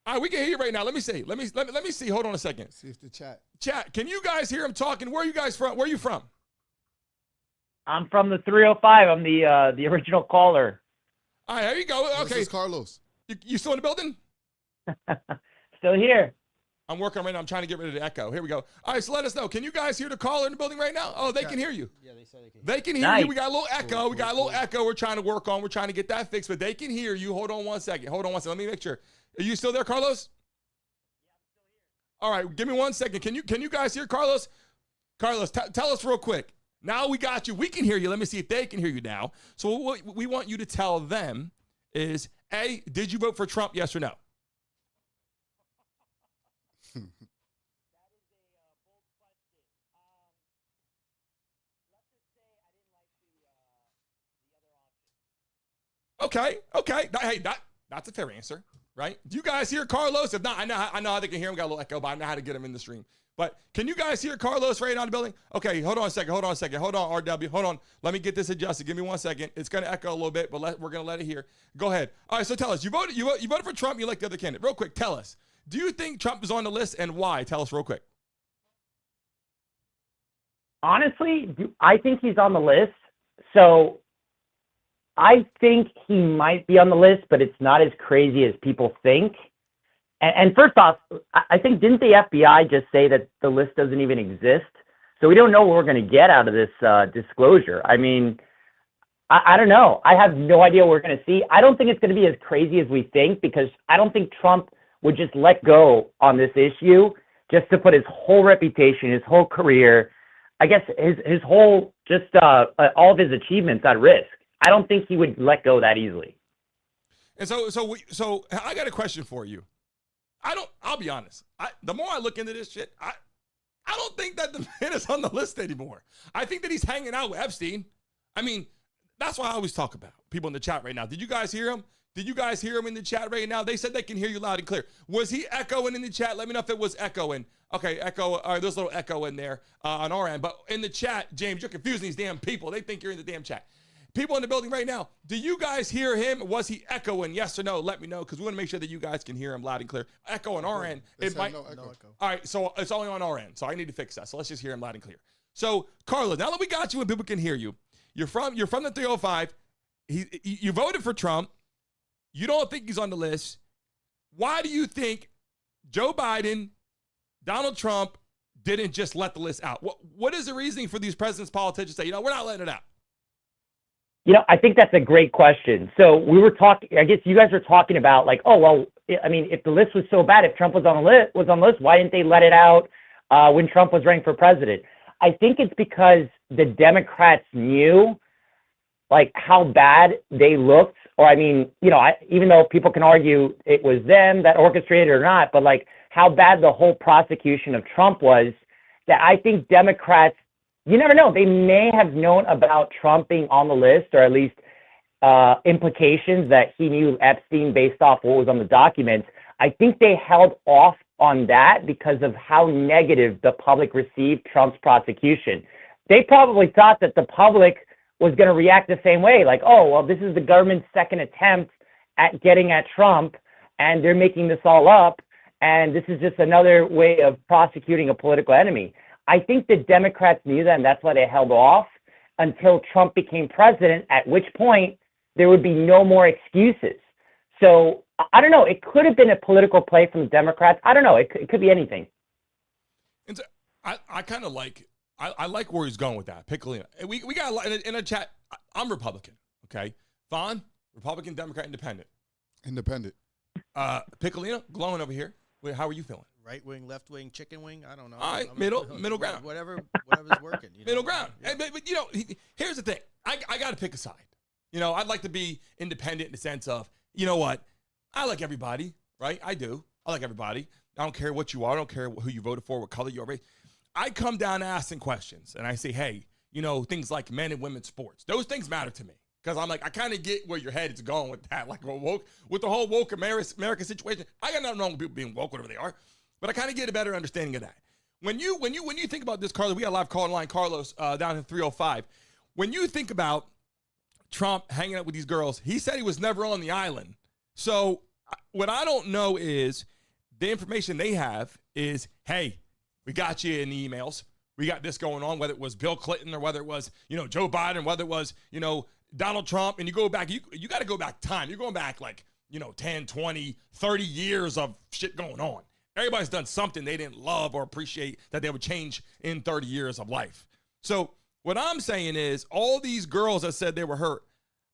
All right, we can hear you right now. Let me see. Let me see. Hold on a second. See if the chat. Chat, can you guys hear him talking? Where are you guys from? Where are you from? I'm from the 305. I'm the original caller. All right, there you go. Okay. This is Carlos. You still in the building? Still here. I'm working right now. I'm trying to get rid of the echo. Here we go. All right, so let us know. Can you guys hear the caller in the building right now? Oh, they can hear you. Yeah, they said they can. They can hear Nice. you. We got a little echo. We got a little echo we're trying to work on. We're trying to get that fixed, but they can hear you. Hold on 1 second. Let me make sure. Are you still there, Carlos? All right, give me 1 second. Can you guys hear Carlos? Carlos, tell us real quick. Now we got you. We can hear you. Let me see if they can hear you now. So what we want you to tell them is, A, did you vote for Trump, yes or no? Okay. Hey, that's a fair answer, right? Do you guys hear Carlos? If not, I know how they can hear him. Got a little echo, but I know how to get him in the stream. But can you guys hear Carlos right now in the building? Okay, hold on a second. Hold on, RW. Hold on. Let me get this adjusted. Give me 1 second. It's going to echo a little bit, but we're going to let it hear. Go ahead. All right, so tell us. You voted for Trump. You like the other candidate. Real quick, tell us. Do you think Trump is on the list, and why? Tell us real quick. Honestly, I think he's on the list. So I think he might be on the list, but it's not as crazy as people think. And first off, I think, didn't the FBI just say that the list doesn't even exist? So we don't know what we're going to get out of this disclosure. I mean, I don't know. I have no idea what we're going to see. I don't think it's going to be as crazy as we think, because I don't think Trump would just let go on this issue just to put his whole reputation, his whole career, I guess his whole, just all of his achievements at risk. I don't think he would let go that easily. And so I got a question for you. I'll be honest. The more I look into this shit, I don't think that the man is on the list anymore. I think that he's hanging out with Epstein. I mean, that's why I always talk about people in the chat right now. Did you guys hear him? Did you guys hear him in the chat right now? They said they can hear you loud and clear. Was he echoing in the chat? Let me know if it was echoing. Okay, echo. All right, there's a little echo in there on our end. But in the chat, James, you're confusing these damn people. They think you're in the damn chat. People in the building right now, do you guys hear him? Was he echoing? Yes or no? Let me know, because we want to make sure that you guys can hear him loud and clear. Echo on our end. It might. No echo. All right, so it's only on our end. So I need to fix that. So let's just hear him loud and clear. So, Carla, now that we got you and people can hear you, you're from the 305. You voted for Trump. You don't think he's on the list. Why do you think Joe Biden, Donald Trump didn't just let the list out? What is the reasoning for these presidents, politicians say, we're not letting it out? I think that's a great question. So we were talking, I guess you guys were talking about like, oh, well, I mean, if the list was so bad, if Trump was on the list, why didn't they let it out when Trump was running for president? I think it's because the Democrats knew like how bad they looked, or I mean, even though people can argue it was them that orchestrated it or not, but like how bad the whole prosecution of Trump was, that I think Democrats, you never know, they may have known about Trump being on the list, or at least implications that he knew Epstein based off what was on the documents. I think they held off on that because of how negative the public received Trump's prosecution. They probably thought that the public was going to react the same way, like, oh, well, this is the government's second attempt at getting at Trump, and they're making this all up, and this is just another way of prosecuting a political enemy. I think the Democrats knew that, and that's why they held off until Trump became president, at which point there would be no more excuses. So I don't know. It could have been a political play from the Democrats. I don't know. It could be anything. And so I kind of like, I like where he's going with that. Piccolino. We got a lot in a chat. I'm Republican. Okay. Vaughn, Republican, Democrat, Independent. Independent. Piccolino, glowing over here. How are you feeling? Right wing, left wing, chicken wing. I don't know. All right, middle ground. Whatever's working. Middle ground. Yeah. But here's the thing. I got to pick a side. I'd like to be independent in the sense of, you know what? I like everybody, right? I do. I like everybody. I don't care what you are. I don't care who you voted for, what color you're. I come down asking questions, and I say, hey, things like men and women's sports. Those things matter to me. Because I'm like, I kind of get where your head is going with that. Like, with the whole woke America situation, I got nothing wrong with people being woke, whatever they are. But I kind of get a better understanding of that. When you think about this, Carlos, we got a live call line, Carlos, down in 305. When you think about Trump hanging out with these girls, he said he was never on the island. So what I don't know is the information they have is, hey, we got you in the emails. We got this going on, whether it was Bill Clinton or whether it was, Joe Biden, whether it was, Donald Trump. And you go back, you got to go back time. You're going back like, 10, 20, 30 years of shit going on. Everybody's done something they didn't love or appreciate that they would change in 30 years of life. So what I'm saying is all these girls that said they were hurt,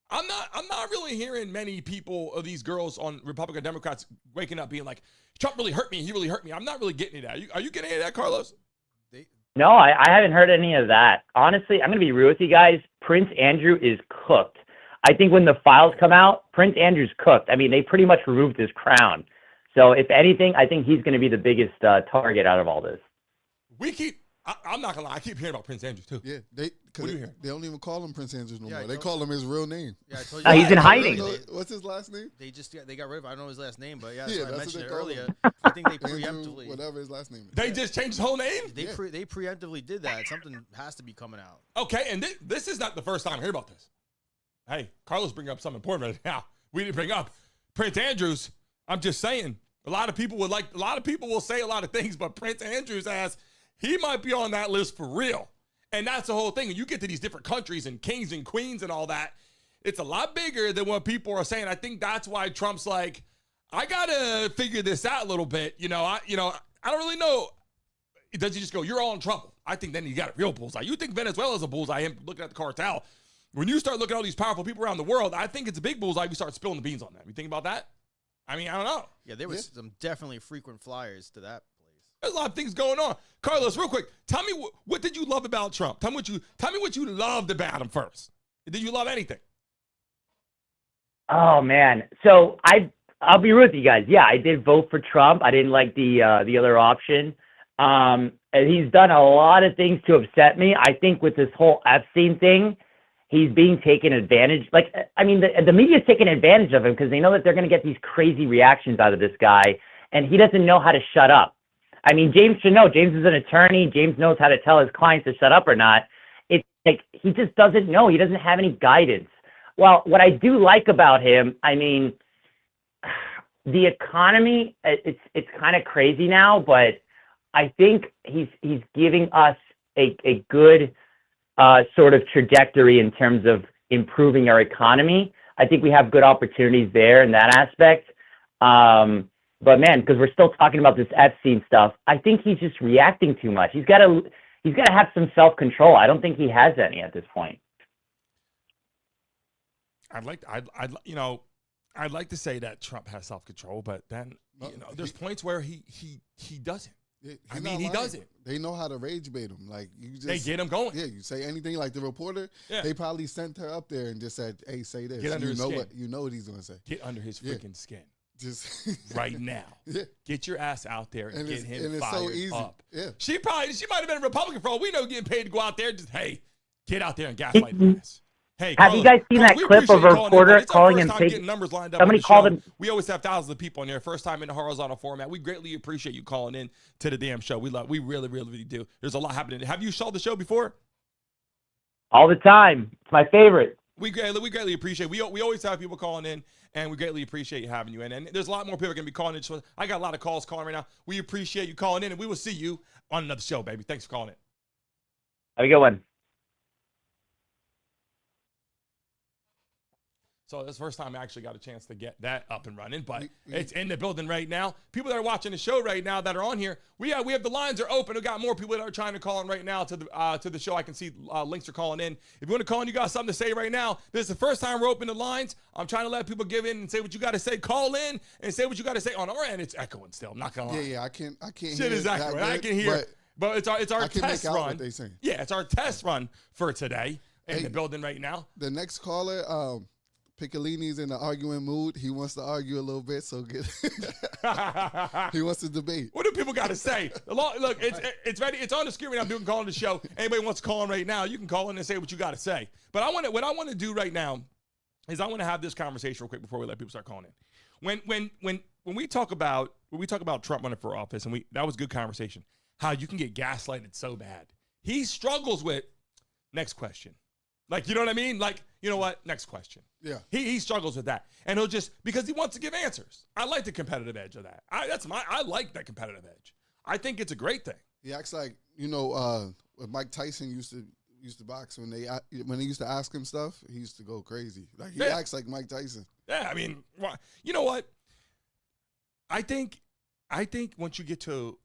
I'm not really hearing many people of these girls on Republican Democrats waking up being like, Trump really hurt me. He really hurt me. I'm not really getting that. Are you getting any of that, Carlos? No, I haven't heard any of that. Honestly, I'm going to be real with you guys. Prince Andrew is cooked. I think when the files come out, Prince Andrew's cooked. I mean, they pretty much removed his crown. So if anything, I think he's going to be the biggest target out of all this. I'm not going to lie, I keep hearing about Prince Andrew too. Yeah, they don't even call him Prince Andrew no more. They call him his real name. Yeah, I told you. He's in hiding. What's his last name? They got rid of it. I don't know his last name, but I mentioned it call earlier. him. I think they Andrew, preemptively. whatever his last name is. They just changed his whole name? They preemptively did that. Something has to be coming out. Okay, and this is not the first time I hear about this. Hey, Carlos bring up something important right now. We didn't bring up Prince Andrews. I'm just saying, a lot of people will say a lot of things, but Prince Andrews he might be on that list for real. And that's the whole thing. And you get to these different countries and kings and queens and all that, it's a lot bigger than what people are saying. I think that's why Trump's like, I gotta figure this out a little bit. I don't really know. Does he just go, you're all in trouble? I think then you got a real bullseye. You think Venezuela's a bullseye, him looking at the cartel. When you start looking at all these powerful people around the world, I think it's a big bullseye if you start spilling the beans on them. You think about that? I mean, I don't know. Yeah, there was some definitely frequent flyers to that. There's a lot of things going on. Carlos, real quick, tell me what did you love about Trump? Tell me what you loved about him first. Did you love anything? Oh man, so I'll be real with you guys. Yeah, I did vote for Trump. I didn't like the other option. And he's done a lot of things to upset me. I think with this whole Epstein thing, he's being taken advantage. Like, I mean, the media's taking advantage of him because they know that they're going to get these crazy reactions out of this guy, and he doesn't know how to shut up. I mean, James should know. James is an attorney. James knows how to tell his clients to shut up or not. It's like he just doesn't know. He doesn't have any guidance. Well, what I do like about him, I mean, the economy, it's kind of crazy now, but I think he's giving us a good sort of trajectory in terms of improving our economy. I think we have good opportunities there in that aspect. But man, because we're still talking about this Epstein stuff, I think he's just reacting too much. He's got to have some self-control. I don't think he has any at this point. I'd like to say that Trump has self-control, but then there's points where he doesn't. He doesn't. They know how to rage bait him. Like they get him going. Yeah, you say anything like the reporter. Yeah. They probably sent her up there and just said, "Hey, say this." Get under his skin. You know what he's gonna say. Get under his freaking skin. Just right now. Yeah. Get your ass out there and get him fired so easy. up. Yeah. She might have been a Republican for all we know, getting paid to go out there. Just get out there and gaslight the ass. Hey, have you guys seen that clip of a reporter calling him? Numbers lined up. Somebody called him. We always have thousands of people in there. First time in the horizontal format. We greatly appreciate you calling in to the damn show. We really, really do. There's a lot happening. Have you saw the show before? All the time. It's my favorite. We greatly appreciate it. We always have people calling in and we greatly appreciate you having you in. And there's a lot more people going to be calling in. So I got a lot of calls calling right now. We appreciate you calling in, and we will see you on another show, baby. Thanks for calling in. Have a good one. So this is the first time I actually got a chance to get that up and running, but it's in the building right now. People that are watching the show right now that are on here, we have the lines are open. We got more people that are trying to call in right now to the show. I can see links are calling in. If you want to call in, you got something to say right now. This is the first time we're opening the lines. I'm trying to let people give in and say what you got to say. Call in and say what you got to say. On our end, it's echoing still. I'm not gonna lie. Yeah, I can't Shit hear is echoing. that I can hear it. But it's our I can test make out run. what they saying. Yeah, it's our test run for today in the building right now. The next caller, Piccolini's in the arguing mood. He wants to argue a little bit, so he wants to debate. What do people got to say? Look, it's ready. It's on the screen right now. People can call on the show. Anybody wants to call in right now, you can call in and say what you got to say. But what I want to do right now is I want to have this conversation real quick before we let people start calling in. When we talk about Trump running for office, and that was good conversation. How you can get gaslighted so bad. He struggles with next question. Like, you know what I mean? Like, you know what? Next question. Yeah. He struggles with that. And he'll just, because he wants to give answers. I like the competitive edge of that. I like that competitive edge. I think it's a great thing. He acts like, when Mike Tyson used to box, when they used to ask him stuff, he used to go crazy. Like, he acts like Mike Tyson. Yeah, I mean, you know what? I think once you get to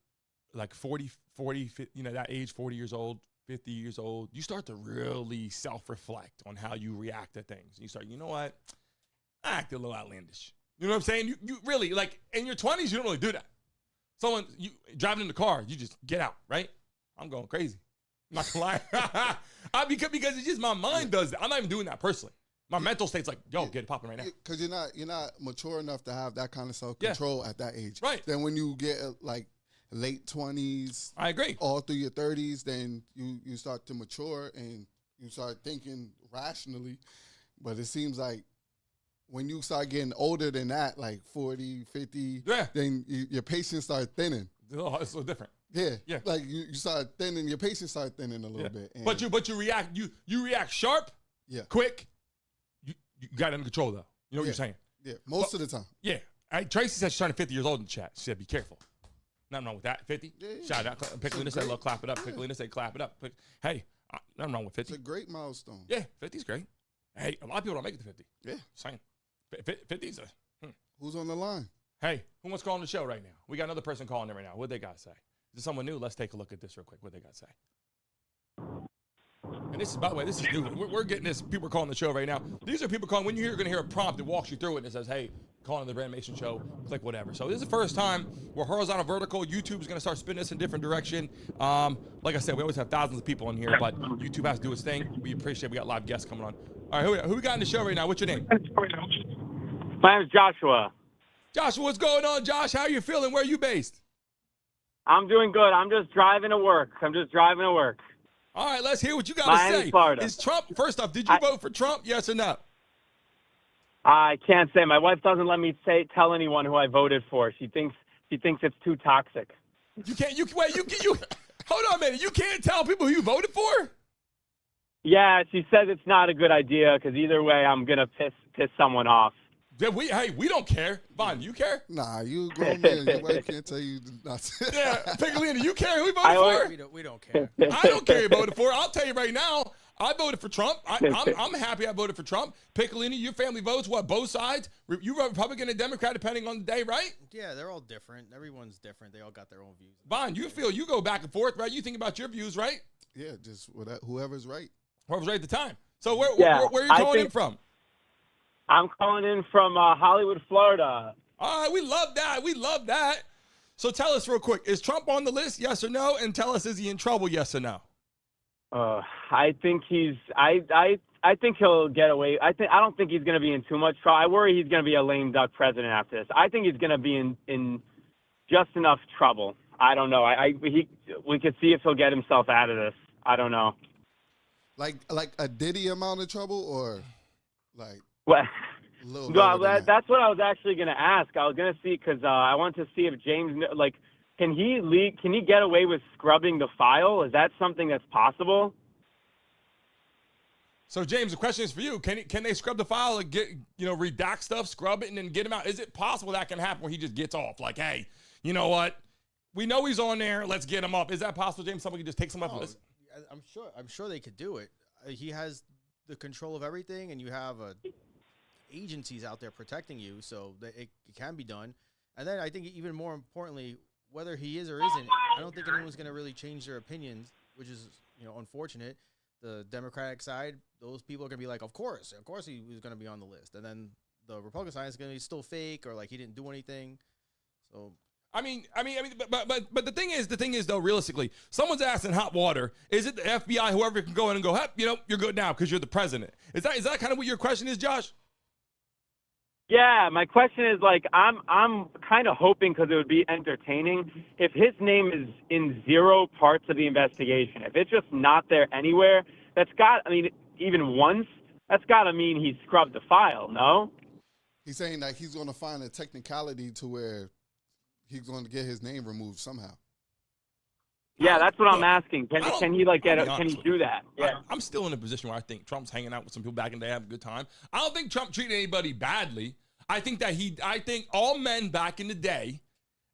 like 40, that age, 40 years old, 50 years old, you start to really self-reflect on how you react to things. You start, you know what? I acted a little outlandish. You know what I'm saying? You really, like, in your 20s, you don't really do that. You driving in the car, you just get out, right? I'm going crazy. I'm not gonna lie. Because it's just my mind does that. I'm not even doing that personally. My mental state's like, yo, get it popping right now. Because you're not mature enough to have that kind of self-control at that age. Right. Then when you get, late 20s. I agree. All through your 30s, then you start to mature and you start thinking rationally. But it seems like when you start getting older than that, like 40, 50, then your patience starts thinning. Oh, it's so different. Yeah. Like you start thinning, your patience starts thinning a little bit. And but you react, you react sharp, quick. You got it under control though. You know what you're saying? Yeah, most of the time. Yeah. Tracy said she's turning 50 years old in the chat. She said, be careful. Nothing wrong with that. 50? Yeah. Shout out. Piccolina said, look, clap it up. Piccolina said, clap it up. Hey, nothing wrong with 50. It's a great milestone. Yeah, 50's great. Hey, a lot of people don't make it to 50. Yeah. Saying. 50's Who's on the line? Hey, who wants to call on the show right now? We got another person calling in right now. What they got to say? Is this someone new? Let's take a look at this real quick. What they got to say? And this is, by the way, this is new. We're getting this. People are calling the show right now. These are people calling. When you're going to hear a prompt that walks you through it and it says, hey, call on the Brand Mason Show, click whatever. So this is the first time we're horizontal vertical. YouTube is going to start spinning us in a different direction. Like I said, we always have thousands of people on here, but YouTube has to do its thing. We appreciate it. We got live guests coming on. All right, who we got in the show right now? What's your name? My name is Joshua. Joshua, what's going on, Josh? How are you feeling? Where are you based? I'm doing good. I'm just driving to work. All right, let's hear what you got to say. Florida. Is Trump, first off, did you vote for Trump, yes or no? I can't say. My wife doesn't let me tell anyone who I voted for. She thinks it's too toxic. You can't. Hold on a minute. You can't tell people who you voted for? Yeah, she says it's not a good idea because either way, I'm gonna piss someone off. Yeah, we don't care. Vaughn, you care? Nah, you grown man. Your wife can't tell you not to. Yeah, Piccolina, you care who we voted for? We don't care. I don't care who you voted for. I'll tell you right now, I voted for Trump. I'm happy I voted for Trump. Piccolina, your family votes what? Both sides? You Republican and Democrat depending on the day, right? Yeah, they're all different. Everyone's different. They all got their own views. Vaughn, you feel you go back and forth, right? You think about your views, right? Yeah, just whoever's right. Whoever's right at the time. So where are you calling in from? I'm calling in from Hollywood, Florida. All right, we love that. We love that. So tell us real quick, is Trump on the list, yes or no? And tell us, is he in trouble, yes or no? I think I think he'll get away. I don't think he's going to be in too much trouble. I worry he's going to be a lame duck president after this. I think he's going to be in just enough trouble. I don't know. We could see if he'll get himself out of this. I don't know. Like a Diddy amount of trouble, or like well, that's what I was actually going to ask. I was going to see because I wanted to see if James can he get away with scrubbing the file? Is that something that's possible? So James, the question is for you: Can they scrub the file and get redact stuff, scrub it, and then get him out? Is it possible that can happen where he just gets off? Like, hey, you know what? We know he's on there. Let's get him up. Is that possible, James? Somebody can just take someone off the list? I'm sure they could do it. He has the control of everything, and you have agencies out there protecting you, so that it can be done. And then I think even more importantly, whether he is or isn't, I don't think anyone's going to really change their opinions, which is unfortunate. The Democratic side, those people are going to be like, of course he was going to be on the list. And then the Republican side is going to be still fake, or like he didn't do anything. So but the thing is though, realistically, someone's asking hot water. Is it the FBI, whoever can go in and go, you're good now because you're the president? Is that kind of what your question is, Josh? Yeah, my question is I'm kind of hoping, because it would be entertaining, if his name is in zero parts of the investigation, if it's just not there anywhere, even once, that's got to mean he scrubbed the file, no? He's saying that he's going to find a technicality to where he's going to get his name removed somehow. Yeah, that's what I'm asking. Can he do that? Yeah. I'm still in a position where I think Trump's hanging out with some people back in the day, having a good time. I don't think Trump treated anybody badly. I think all men back in the day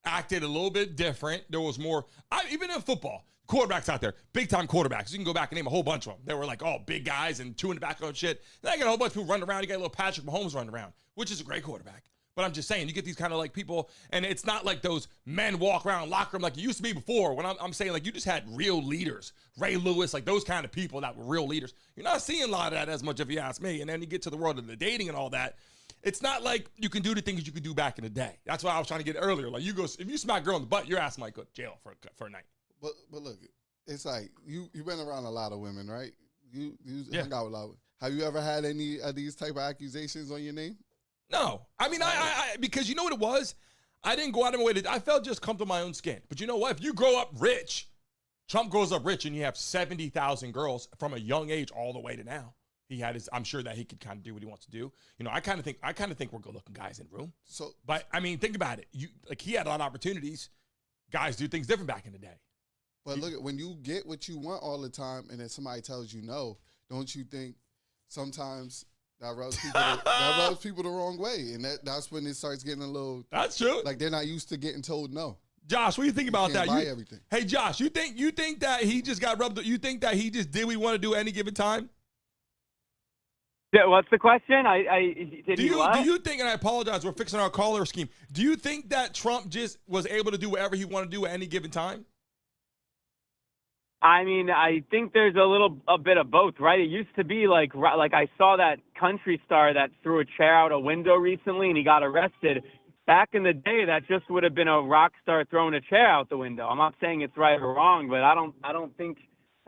acted a little bit different. There was more, even in football, quarterbacks out there, big time quarterbacks. You can go back and name a whole bunch of them. They were like all big guys and two in the back and shit. Then I got a whole bunch of people running around. You got a little Patrick Mahomes running around, which is a great quarterback. But I'm just saying, you get these kind of like people, and it's not like those men walk around locker room like it used to be before. When I'm saying, like, you just had real leaders, Ray Lewis, like those kind of people that were real leaders. You're not seeing a lot of that as much, if you ask me. And then you get to the world of the dating and all that. It's not like you can do the things you could do back in the day. That's why I was trying to get earlier. Like, if you smack a girl in the butt, your ass might go to jail for a night. But look, it's like you've been around a lot of women, right? You hung out with a lot of women. Have you ever had any of these type of accusations on your name? No. I mean, I because you know what it was? I didn't go out of my way I felt just comfortable in my own skin. But you know what? If you grow up rich, Trump grows up rich, and you have 70,000 girls from a young age all the way to now. I'm sure that he could kind of do what he wants to do. I kind of think we're good looking guys in the room. But I mean, think about it. He had a lot of opportunities. Guys do things different back in the day. But look, when you get what you want all the time, and then somebody tells you no, don't you think sometimes that rubs people the wrong way, and that's when it starts getting a little. That's true. Like they're not used to getting told no. Josh, what do you think about that? Buy everything. Hey, Josh, you think that he just got rubbed? You think that he just did what he wanted to do at any given time? Yeah, what's the question? Do you think, and I apologize, we're fixing our caller scheme. Do you think that Trump just was able to do whatever he wanted to do at any given time? I mean, I think there's a bit of both, right? It used to be like I saw that country star that threw a chair out a window recently and he got arrested. Back in the day, that just would have been a rock star throwing a chair out the window. I'm not saying it's right or wrong, but I don't think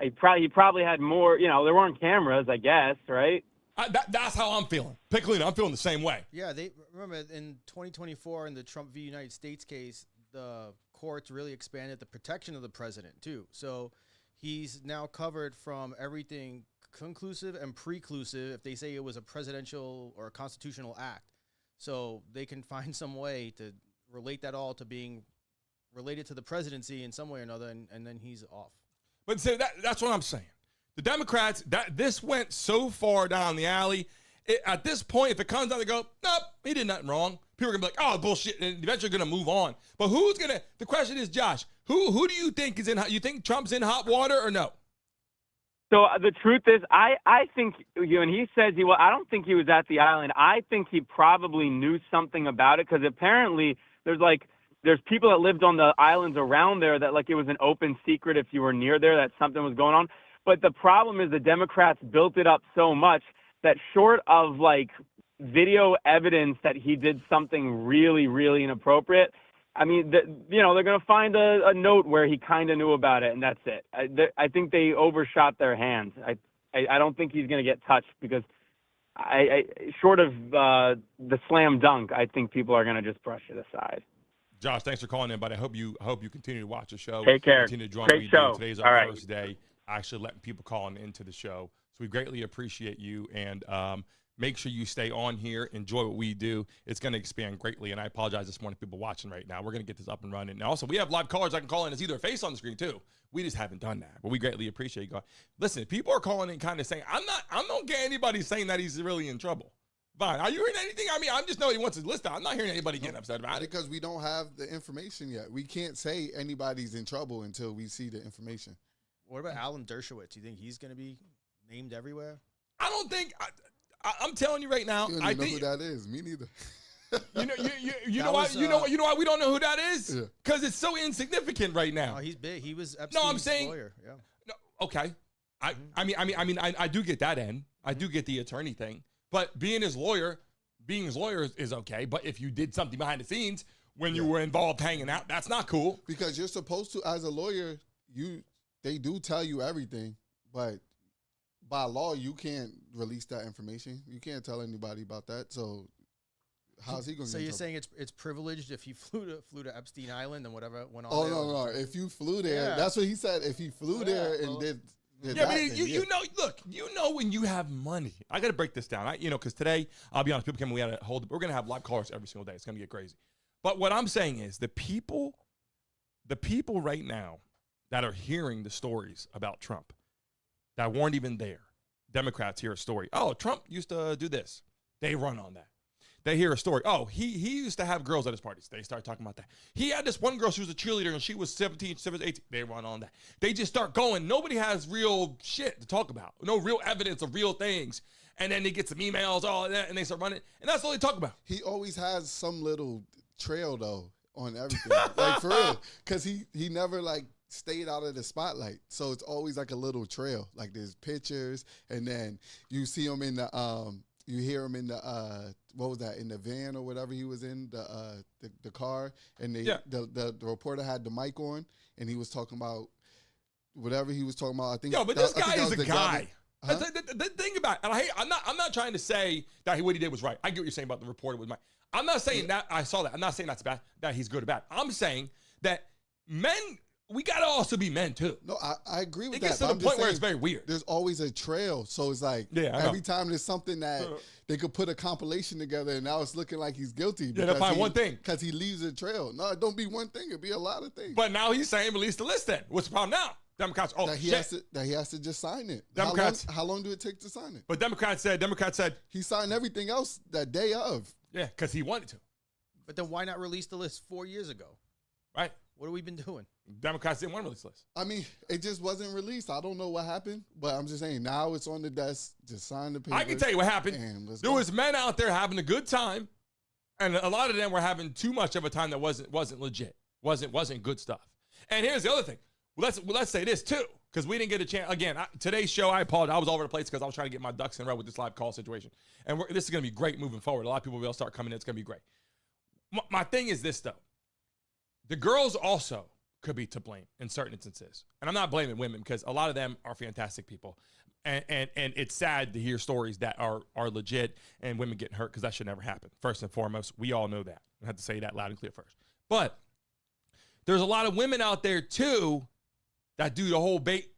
he probably had more. There weren't cameras, I guess, right? That's how I'm feeling. Piccolino, I'm feeling the same way. Yeah, they remember in 2024 in the Trump v. United States case, the courts really expanded the protection of the president too. So he's now covered from everything conclusive and preclusive if they say it was a presidential or a constitutional act. So they can find some way to relate that all to being related to the presidency in some way or another, and then he's off. But so that's what I'm saying. The Democrats, this went so far down the alley. At this point, if it comes out, they go, nope, he did nothing wrong. People are going to be like, oh, bullshit, and eventually going to move on. But the question is, Josh, who do you think is you think Trump's in hot water or no? So the truth is, I think, and he says I don't think he was at the island. I think he probably knew something about it, because apparently there's people that lived on the islands around there that it was an open secret if you were near there that something was going on. But the problem is the Democrats built it up so much that short of video evidence that he did something really, really inappropriate, I mean, they're going to find a note where he kind of knew about it, and that's it. I think they overshot their hands. I don't think he's going to get touched, because short of the slam dunk, I think people are going to just brush it aside. Josh, thanks for calling in, but I hope you continue to watch the show. Take care. Continue to join Great show. Today's All our right. first day actually letting people call into the show. So we greatly appreciate you. And Make sure you stay on here. Enjoy what we do. It's going to expand greatly. And I apologize this morning, people watching right now. We're going to get this up and running. And also, we have live callers I can call in. It's either a face on the screen, too. We just haven't done that. But we greatly appreciate you. Listen, people are calling in kind of saying, I'm not getting anybody saying that he's really in trouble. Vaughn, are you hearing anything? I mean, I just know he wants his list out. I'm not hearing anybody getting upset about it. Because we don't have the information yet. We can't say anybody's in trouble until we see the information. What about Alan Dershowitz? Do you think he's going to be named everywhere? I don't think. I'm telling you right now. You don't I even know think who that is. Me neither. You know why we don't know who that is? Because it's so insignificant right now. Oh, he's big. He was Epstein's I'm saying, lawyer. Yeah. No, okay. I mean, I do get that end. I do get the attorney thing. But being his lawyer is okay. But if you did something behind the scenes when you were involved hanging out, that's not cool. Because you're supposed to, as a lawyer, they do tell you everything, but by law you can't release that information. You can't tell anybody about that. So how's he going to? So you're saying it's privileged if he flew to Epstein Island and whatever went on? Oh no! If you flew there, that's what he said. If he flew there and did. Yeah, but you know, look, when you have money, I got to break this down. Because today, I'll be honest, people came, we had to hold, we're going to have live callers every single day. It's going to get crazy. But what I'm saying is the people right now that are hearing the stories about Trump that weren't even there, Democrats hear a story. Oh, Trump used to do this. They run on that. They hear a story. Oh, he used to have girls at his parties. They start talking about that. He had this one girl, she was a cheerleader, and she was 17, 18. They run on that. They just start going. Nobody has real shit to talk about. No real evidence of real things. And then they get some emails, all that, and they start running. And that's all they talk about. He always has some little trail, though, on everything. Like, for real. Because he never, like, stayed out of the spotlight. So it's always like a little trail. Like, there's pictures, and then you see him in the you hear him in the what was that, in the van or whatever he was in, the car, and the reporter had the mic on, and he was talking about whatever he was talking about. I think. Yo, but this guy is a guy. Huh? The thing about it, I'm not trying to say that what he did was right. I get what you're saying about the reporter with Mike. I'm not saying that I saw that. I'm not saying that's bad, that he's good or bad. I'm saying that men, we gotta also be men too. No, I agree with that. It gets to the point where it's very weird. There's always a trail, so it's like every time there's something that they could put a compilation together, and now it's looking like he's guilty. Yeah, they'll find one thing because he leaves a trail. No, it don't be one thing; it be a lot of things. But now he's saying release the list. Then what's the problem now? Democrats, that he has to just sign it. Democrats, how long do it take to sign it? But Democrats said he signed everything else that day of. Yeah, because he wanted to. But then why not release the list 4 years ago? Right. What have we been doing? Democrats didn't want to release the list. I mean, it just wasn't released. I don't know what happened, but I'm just saying now it's on the desk. Just sign the paper. I can tell you what happened. There was men out there having a good time, and a lot of them were having too much of a time that wasn't legit, wasn't good stuff. And here's the other thing. Let's say this too, because we didn't get a chance. Again, today's show, I apologize. I was all over the place because I was trying to get my ducks in a row with this live call situation. And this is going to be great moving forward. A lot of people will start coming in. It's going to be great. My thing is this, though. The girls also could be to blame in certain instances. And I'm not blaming women because a lot of them are fantastic people. And it's sad to hear stories that are legit and women getting hurt because that should never happen. First and foremost, we all know that. I have to say that loud and clear first. But there's a lot of women out there, too, that do the whole bait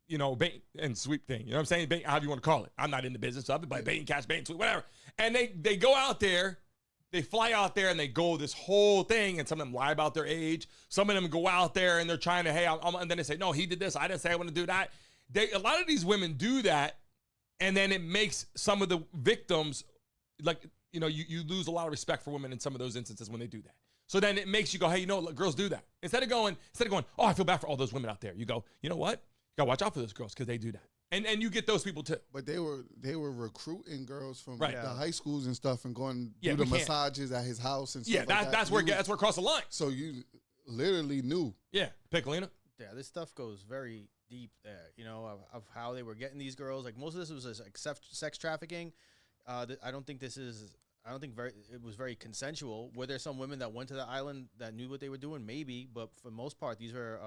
and sweep thing. You know what I'm saying? Bait, however you want to call it. I'm not in the business of it, but bait and catch, bait and sweep, whatever. And they go out there, they fly out there and they go this whole thing, and some of them lie about their age. Some of them go out there and they're trying to, and then they say, no, he did this. I didn't say I want to do that. A lot of these women do that, and then it makes some of the victims, you lose a lot of respect for women in some of those instances when they do that. So then it makes you go, hey, girls do that. Instead of going, oh, I feel bad for all those women out there. You go, you know what? You got to watch out for those girls because they do that. And you get those people too. But they were recruiting girls from the high schools and stuff and going do the massages at his house and stuff. Yeah, like that's where it crossed the line. So you literally knew. Yeah, Piccolino. Yeah, this stuff goes very deep there, of how they were getting these girls. Like most of this was like sex trafficking. I don't think it was very consensual. Were there some women that went to the island that knew what they were doing? Maybe, but for the most part, these were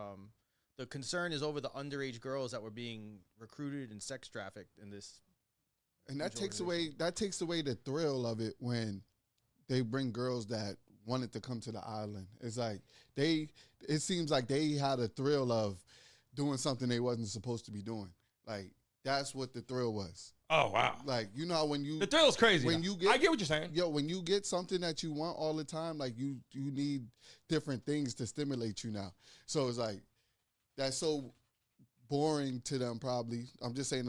the concern is over the underage girls that were being recruited and sex trafficked in this. And that takes away the thrill of it when they bring girls that wanted to come to the island. It's like it seems like they had a thrill of doing something they wasn't supposed to be doing. Like that's what the thrill was. Oh wow! Like, you know, when you the thrill's crazy. When you get, I get what you're saying. Yo, when you get something that you want all the time, like you need different things to stimulate you now. So it's like that's so boring to them. Probably, I'm just saying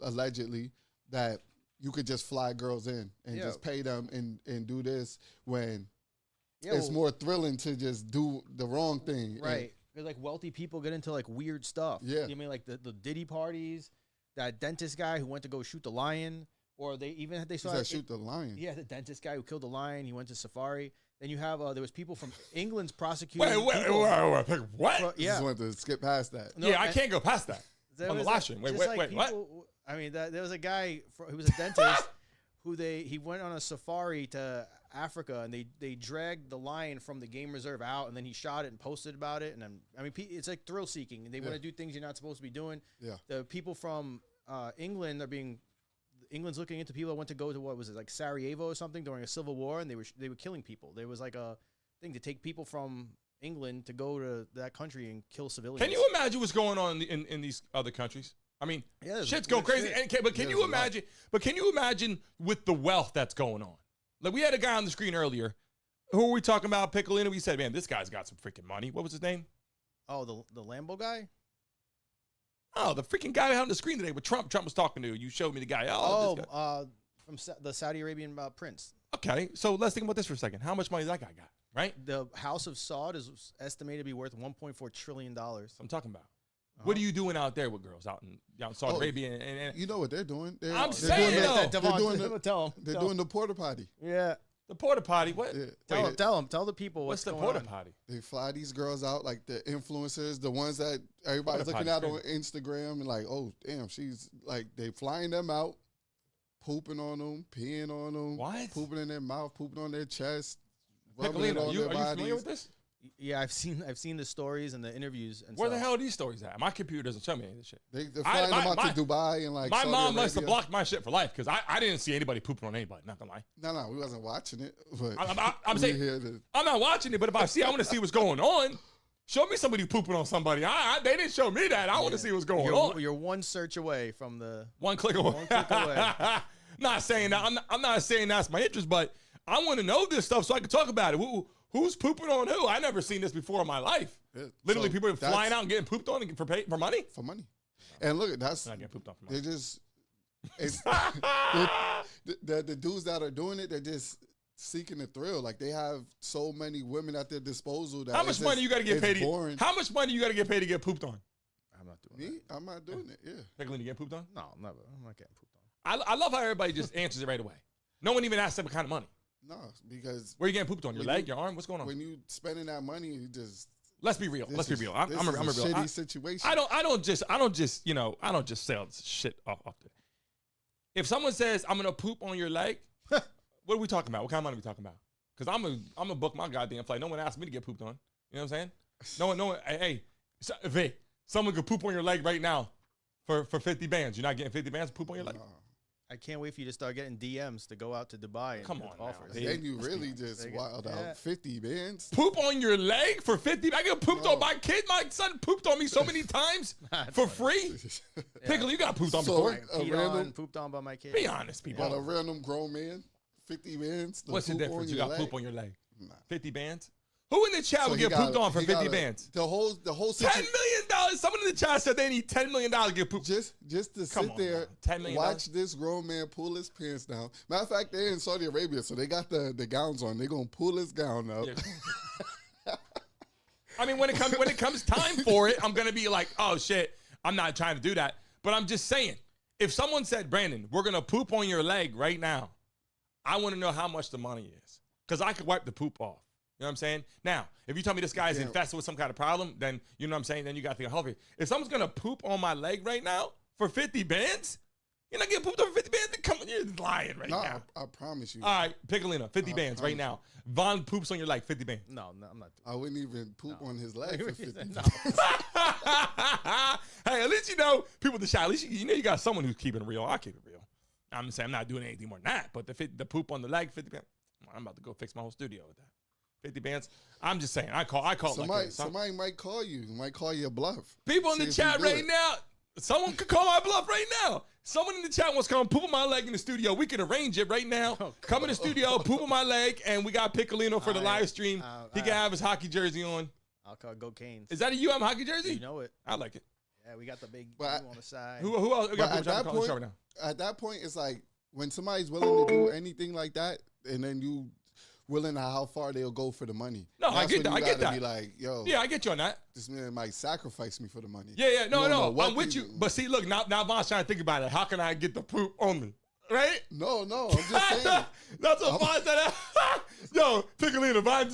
allegedly that you could just fly girls in and just pay them and do this when it's more thrilling to just do the wrong thing. Right. Because like wealthy people get into like weird stuff. Yeah. You mean like the Diddy parties, that dentist guy who went to go shoot the lion, or they saw shoot the lion. Yeah, the dentist guy who killed the lion. He went to safari. Then you have there was people from England's prosecuting. Wait, what? Yeah, just wanted to skip past that. No, I can't go past that. On the live stream. Wait, what? I mean, there was a guy who was a dentist who he went on a safari to Africa, and they dragged the lion from the game reserve out, and then he shot it and posted about it. And then, I mean, it's like thrill seeking, and they want to do things you're not supposed to be doing. Yeah, the people from England England's looking into people that went to go to what was it, like Sarajevo or something during a civil war, and they were killing people. There was like a thing to take people from England to go to that country and kill civilians. Can you imagine what's going on in these other countries? I mean, shit's going crazy. But can you imagine? But can you imagine with the wealth that's going on? Like, we had a guy on the screen earlier. Who were we talking about? Piccolino. We said, man, this guy's got some freaking money. What was his name? Oh, the Lambo guy. Oh, the freaking guy on the screen today with Trump. Trump was talking to. You showed me the guy. From the Saudi Arabian prince. Okay, so let's think about this for a second. How much money that guy got? Right. The House of Saud is estimated to be worth $1.4 trillion. I'm talking about. What are you doing out there with girls out in Saudi Arabia? And you know what they're doing? I'm saying they're doing the porta potty. Yeah. The porta potty. What? Yeah. Tell the people what's the porta potty. They fly these girls out, like the influencers, the ones that everybody's looking at on Instagram, and like, oh damn, she's like, they flying them out, pooping on them, peeing on them, pooping in their mouth, pooping on their chest, rubbing it on their bodies. Are you familiar with this? Yeah, I've seen the stories and the interviews. And where the hell are these stories at? My computer doesn't show me any of this shit. They're flying them out to Dubai and like. My mom must have blocked my shit for life because I didn't see anybody pooping on anybody. Not gonna lie. No, we wasn't watching it. But I'm saying I'm not watching it, but if I want to see what's going on. Show me somebody pooping on somebody. They didn't show me that. I want to see what's going on. You're one search away from the one click away. Not saying that. I'm not saying that's my interest, but I want to know this stuff so I can talk about it. Who's pooping on who? I never seen this before in my life. Yeah. Literally, people are flying out and getting pooped on for money. For money. And look, that's not getting pooped on for money. They're just the dudes that are doing it. They're just seeking the thrill. Like, they have so many women at their disposal. That how much money you got to get paid? How much money you got to get paid to get pooped on? I'm not doing it. I'm not doing it. Yeah. Piccolino, you get pooped on? No, never. I'm not getting pooped on. I love how everybody just answers it right away. No one even asks them what kind of money. No, because where you getting pooped on? Your leg, your arm? What's going on? When you spending that money, you just let's be real. I'm a real. shitty situation. I don't just sell shit off the. If someone says I'm gonna poop on your leg, what are we talking about? What kind of money are we talking about? Because I'm gonna book my goddamn flight. No one asked me to get pooped on. You know what I'm saying? No one. Hey, Vic, someone could poop on your leg right now for 50 bands. You're not getting 50 bands to poop on your leg. No. I can't wait for you to start getting DMs to go out to Dubai. And come on, offers. Then you really just wild out. 50 bands. Poop on your leg for 50? I get pooped on my kid. My son pooped on me so many times for free. Pickle, you got pooped on before. Pooped on by my kid. Be honest, people. But a random grown man, 50 bands. What's the difference? You got poop on your leg. 50 bands? Who in the chat would get pooped on for 50 bands? The whole $10 million. Someone in the chat said they need $10 million to get pooped. Just to sit there, watch this grown man pull his pants down. Matter of fact, they're in Saudi Arabia, so they got the gowns on. They're gonna pull his gown up. Yeah. I mean, when it comes time for it, I'm gonna be like, oh shit, I'm not trying to do that. But I'm just saying, if someone said, Brandon, we're gonna poop on your leg right now, I want to know how much the money is, because I could wipe the poop off. You know what I'm saying? Now, if you tell me this guy is infested with some kind of problem, then you know what I'm saying? Then you got to think of healthy. If someone's going to poop on my leg right now for 50 bands, you're not getting pooped on for 50 bands? Come on, you're lying right now. I promise you. All right, Piccolino, 50 bands right now. Von poops on your leg, 50 bands. No, I'm not doing I wouldn't even poop on his leg for 50 bands. Hey, at least you know, people in the shot, at least you know you got someone who's keeping it real. I keep it real. I'm saying I'm not doing anything more than that, but the poop on the leg, 50 bands, I'm about to go fix my whole studio with that. 50 bands. I'm just saying. I call somebody might call you. Might call you a bluff. People in the chat right now. Someone could call my bluff right now. Someone in the chat wants to come poop on my leg in the studio. We can arrange it right now. Come in the studio, poop on my leg, and we got Piccolino for the live stream. He can have his hockey jersey on. I'll call Go Canes. Is that a UM hockey jersey? You know it. I like it. Yeah, we got the big U on the side. Who else? We got At that point, right now. at that point, it's like when somebody's willing to do anything like that, and then you willing to how far they'll go for the money. No, I get that. I get that. Be like, yo, yeah, I get you on that. This man might sacrifice me for the money. Yeah, no, I'm with people- you. But see, look, now Von's trying to think about it. How can I get the poop on me? Right? No, I'm just saying. That's what Von said. Yo, Piccolino, Von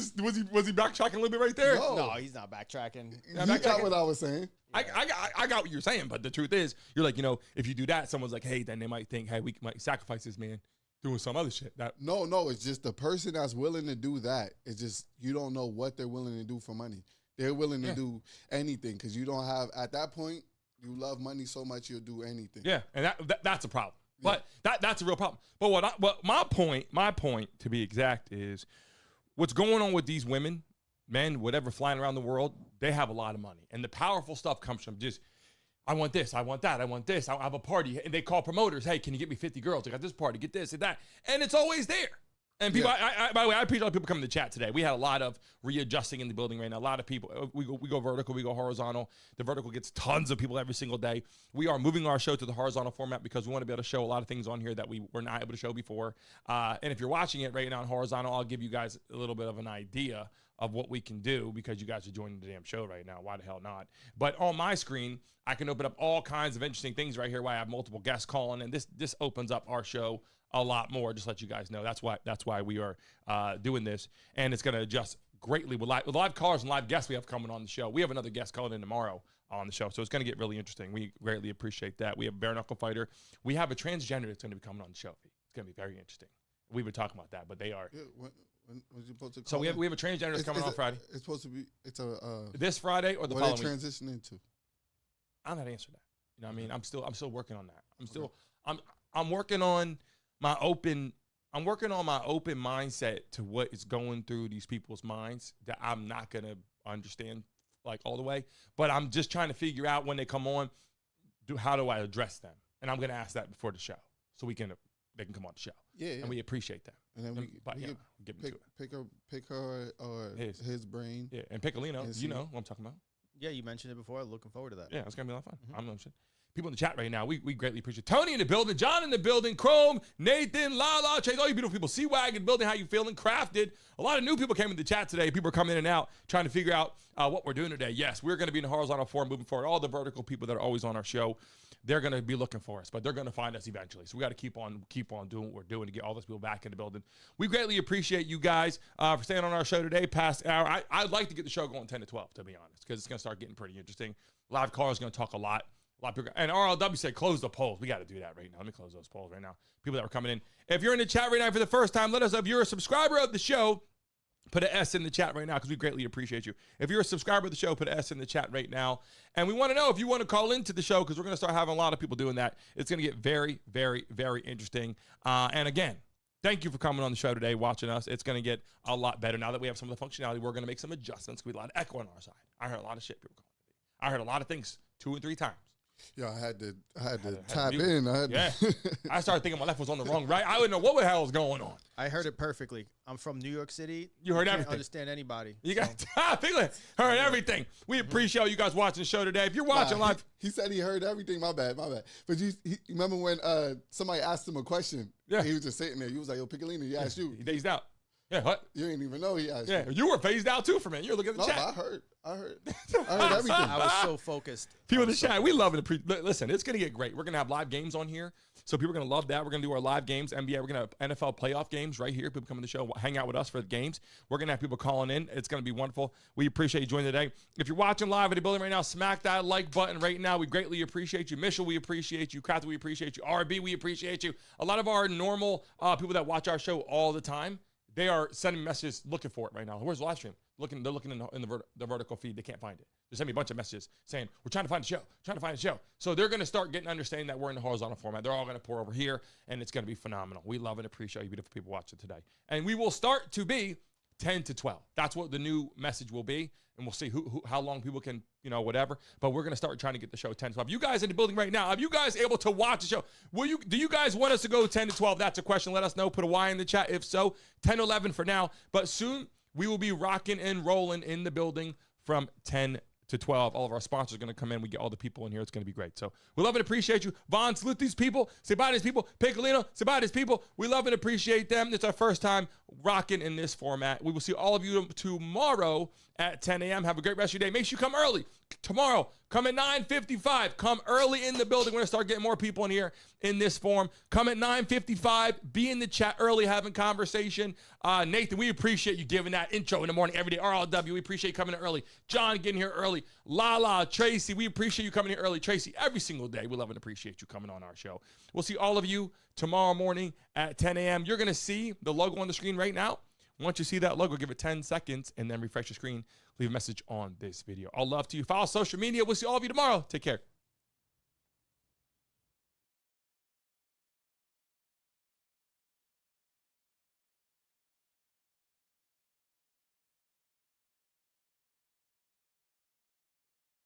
was he backtracking a little bit right there? No, he's not backtracking. You got what I was saying. I got what you're saying, but the truth is, you're like, if you do that, someone's like, hey, then they might think, hey, we might sacrifice this man doing some other shit. No, it's just the person that's willing to do that. It's just you don't know what they're willing to do for money. They're willing to do anything because you don't have, at that point, you love money so much you'll do anything. Yeah, and that's a problem. But that's a real problem. But what my point to be exact is what's going on with these women, men, whatever, flying around the world, they have a lot of money. And the powerful stuff comes from just, I want this, I want that, I want this, I have a party. And they call promoters, hey, can you get me 50 girls? I got this party, get this and that. And it's always there. And people, by the way, I appreciate a lot of people coming to chat today. We had a lot of readjusting in the building right now. A lot of people, we go vertical, we go horizontal. The vertical gets tons of people every single day. We are moving our show to the horizontal format because we want to be able to show a lot of things on here that we were not able to show before. And if you're watching it right now on horizontal, I'll give you guys a little bit of an idea of what we can do because you guys are joining the damn show right now. Why the hell not? But on my screen, I can open up all kinds of interesting things right here where I have multiple guests calling, and this opens up our show a lot more. Just to let you guys know, that's why we are doing this, and it's going to adjust greatly with live callers and live guests we have coming on the show. We have another guest calling in tomorrow on the show, so it's going to get really interesting. We greatly appreciate that. We have a bare knuckle fighter. We have a transgender that's going to be coming on the show. It's going to be very interesting. We've been talking about that, but they are. Yeah, when was you supposed to call so we have a transgender that's coming on Friday. It's supposed to be. It's a this Friday or the what following. What they transition into? I'm not answering that. You know what I mean? I'm still working on that. I'm working on my open. I'm working on my open mindset to what is going through these people's minds that I'm not gonna understand like all the way. But I'm just trying to figure out when they come on, how do I address them? And I'm gonna ask that before the show so they can come on the show. Yeah. And we appreciate that. And then pick her or his brain. Yeah, and Piccolino, you know what I'm talking about. Yeah, you mentioned it before. Looking forward to that. Yeah, it's gonna be a lot of fun. I'm no shit. People in the chat right now, we greatly appreciate Tony in the building, John in the building, Chrome, Nathan, Lala, Chase, all you beautiful people, C-Wag in the building, how you feeling? Crafted. A lot of new people came in the chat today. People are coming in and out, trying to figure out what we're doing today. Yes, we're going to be in the horizontal form moving forward. All the vertical people that are always on our show, they're going to be looking for us, but they're going to find us eventually. So we got to keep on doing what we're doing to get all those people back in the building. We greatly appreciate you guys for staying on our show today past hour. I'd like to get the show going 10 to 12, to be honest, because it's going to start getting pretty interesting. Live caller is going to talk a lot. A lot of people, and RLW said close the polls. We got to do that right now. Let me close those polls right now. People that were coming in. If you're in the chat right now for the first time, let us know. If you're a subscriber of the show, put an S in the chat right now because we greatly appreciate you. If you're a subscriber of the show, put an S in the chat right now. And we want to know if you want to call into the show because we're going to start having a lot of people doing that. It's going to get very, very, very interesting. And again, thank you for coming on the show today, watching us. It's going to get a lot better now that we have some of the functionality. We're going to make some adjustments. We have a lot of echo on our side. I heard a lot of shit people calling me. I heard a lot of things 2 and 3 times. Yeah, I had to tap in. I started thinking my left was on the wrong right. I wouldn't know what the hell was going on. I heard it perfectly. I'm from New York City. You heard can't everything. Understand anybody. You got heard everything. We appreciate you guys watching the show today. If you're watching live, he said he heard everything. My bad. But you remember when somebody asked him a question? Yeah, he was just sitting there. He was like, "Yo, Piccolino, he asked you." He dazed out. Yeah, what? You didn't even know he asked you. Yeah, you were phased out too for a minute. You're looking at the chat. I heard everything. I was so focused. People in the chat, we love it. Listen, it's going to get great. We're going to have live games on here. So people are going to love that. We're going to do our live games, NBA. We're going to have NFL playoff games right here. People come in the show, hang out with us for the games. We're going to have people calling in. It's going to be wonderful. We appreciate you joining today. If you're watching live at the building right now, smack that like button right now. We greatly appreciate you. Mitchell, we appreciate you. Crafty, we appreciate you. RB, we appreciate you. A lot of our normal people that watch our show all the time, they are sending messages looking for it right now. Where's the live stream? They're looking in the vertical feed. They can't find it. They send me a bunch of messages saying, we're trying to find the show, So they're going to start getting understanding that we're in the horizontal format. They're all going to pour over here, and it's going to be phenomenal. We love and appreciate you beautiful people watching today. And we will start to be 10 to 12. That's what the new message will be. And we'll see how long people can, whatever. But we're going to start trying to get the show 10 to 12. You guys in the building right now, are you guys able to watch the show? Do you guys want us to go 10 to 12? That's a question. Let us know. Put a Y in the chat. If so, 10 to 11 for now. But soon we will be rocking and rolling in the building from 10 to 12. All of our sponsors are going to come in. We get all the people in here. It's going to be great. So we love and appreciate you. Vaughn, salute these people. Say bye to these people. Piccolino, say bye to these people. We love and appreciate them. It's our first time rocking in this format. We will see all of you tomorrow at 10 a.m. Have a great rest of your day. Make sure you come early. Tomorrow, come at 9:55. Come early in the building. We're going to start getting more people in here in this form. Come at 9:55. Be in the chat early, having conversation. Nathan, we appreciate you giving that intro in the morning every day. RLW, we appreciate you coming in early. John, getting here early. Lala, Tracy, we appreciate you coming here early. Tracy, every single day, we love and appreciate you coming on our show. We'll see all of you tomorrow morning at 10 a.m. You're going to see the logo on the screen right now. Once you see that logo, give it 10 seconds and then refresh your screen. Leave a message on this video. All love to you. Follow social media. We'll see all of you tomorrow. Take care.